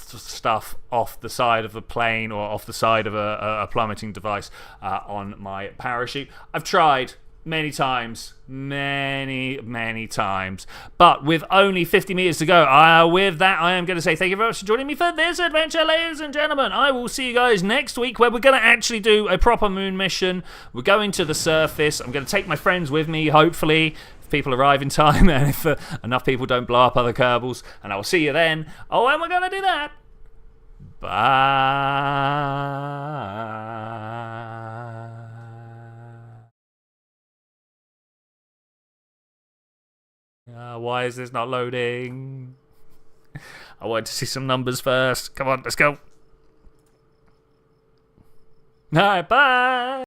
stuff off the side of a plane or off the side of a plummeting device on my parachute. I've tried many times, many times, but with only 50 meters to go, with that, I am going to say thank you very much for joining me for this adventure, ladies and gentlemen. I will see you guys next week, where we're going to actually do a proper moon mission. We're going to the surface. I'm going to take my friends with me, hopefully, if people arrive in time, and if enough people don't blow up other Kerbals, and I will see you then. Oh, and we're going to do that. Bye. Why is this not loading? I want to see some numbers first. Come on, let's go. Alright, bye.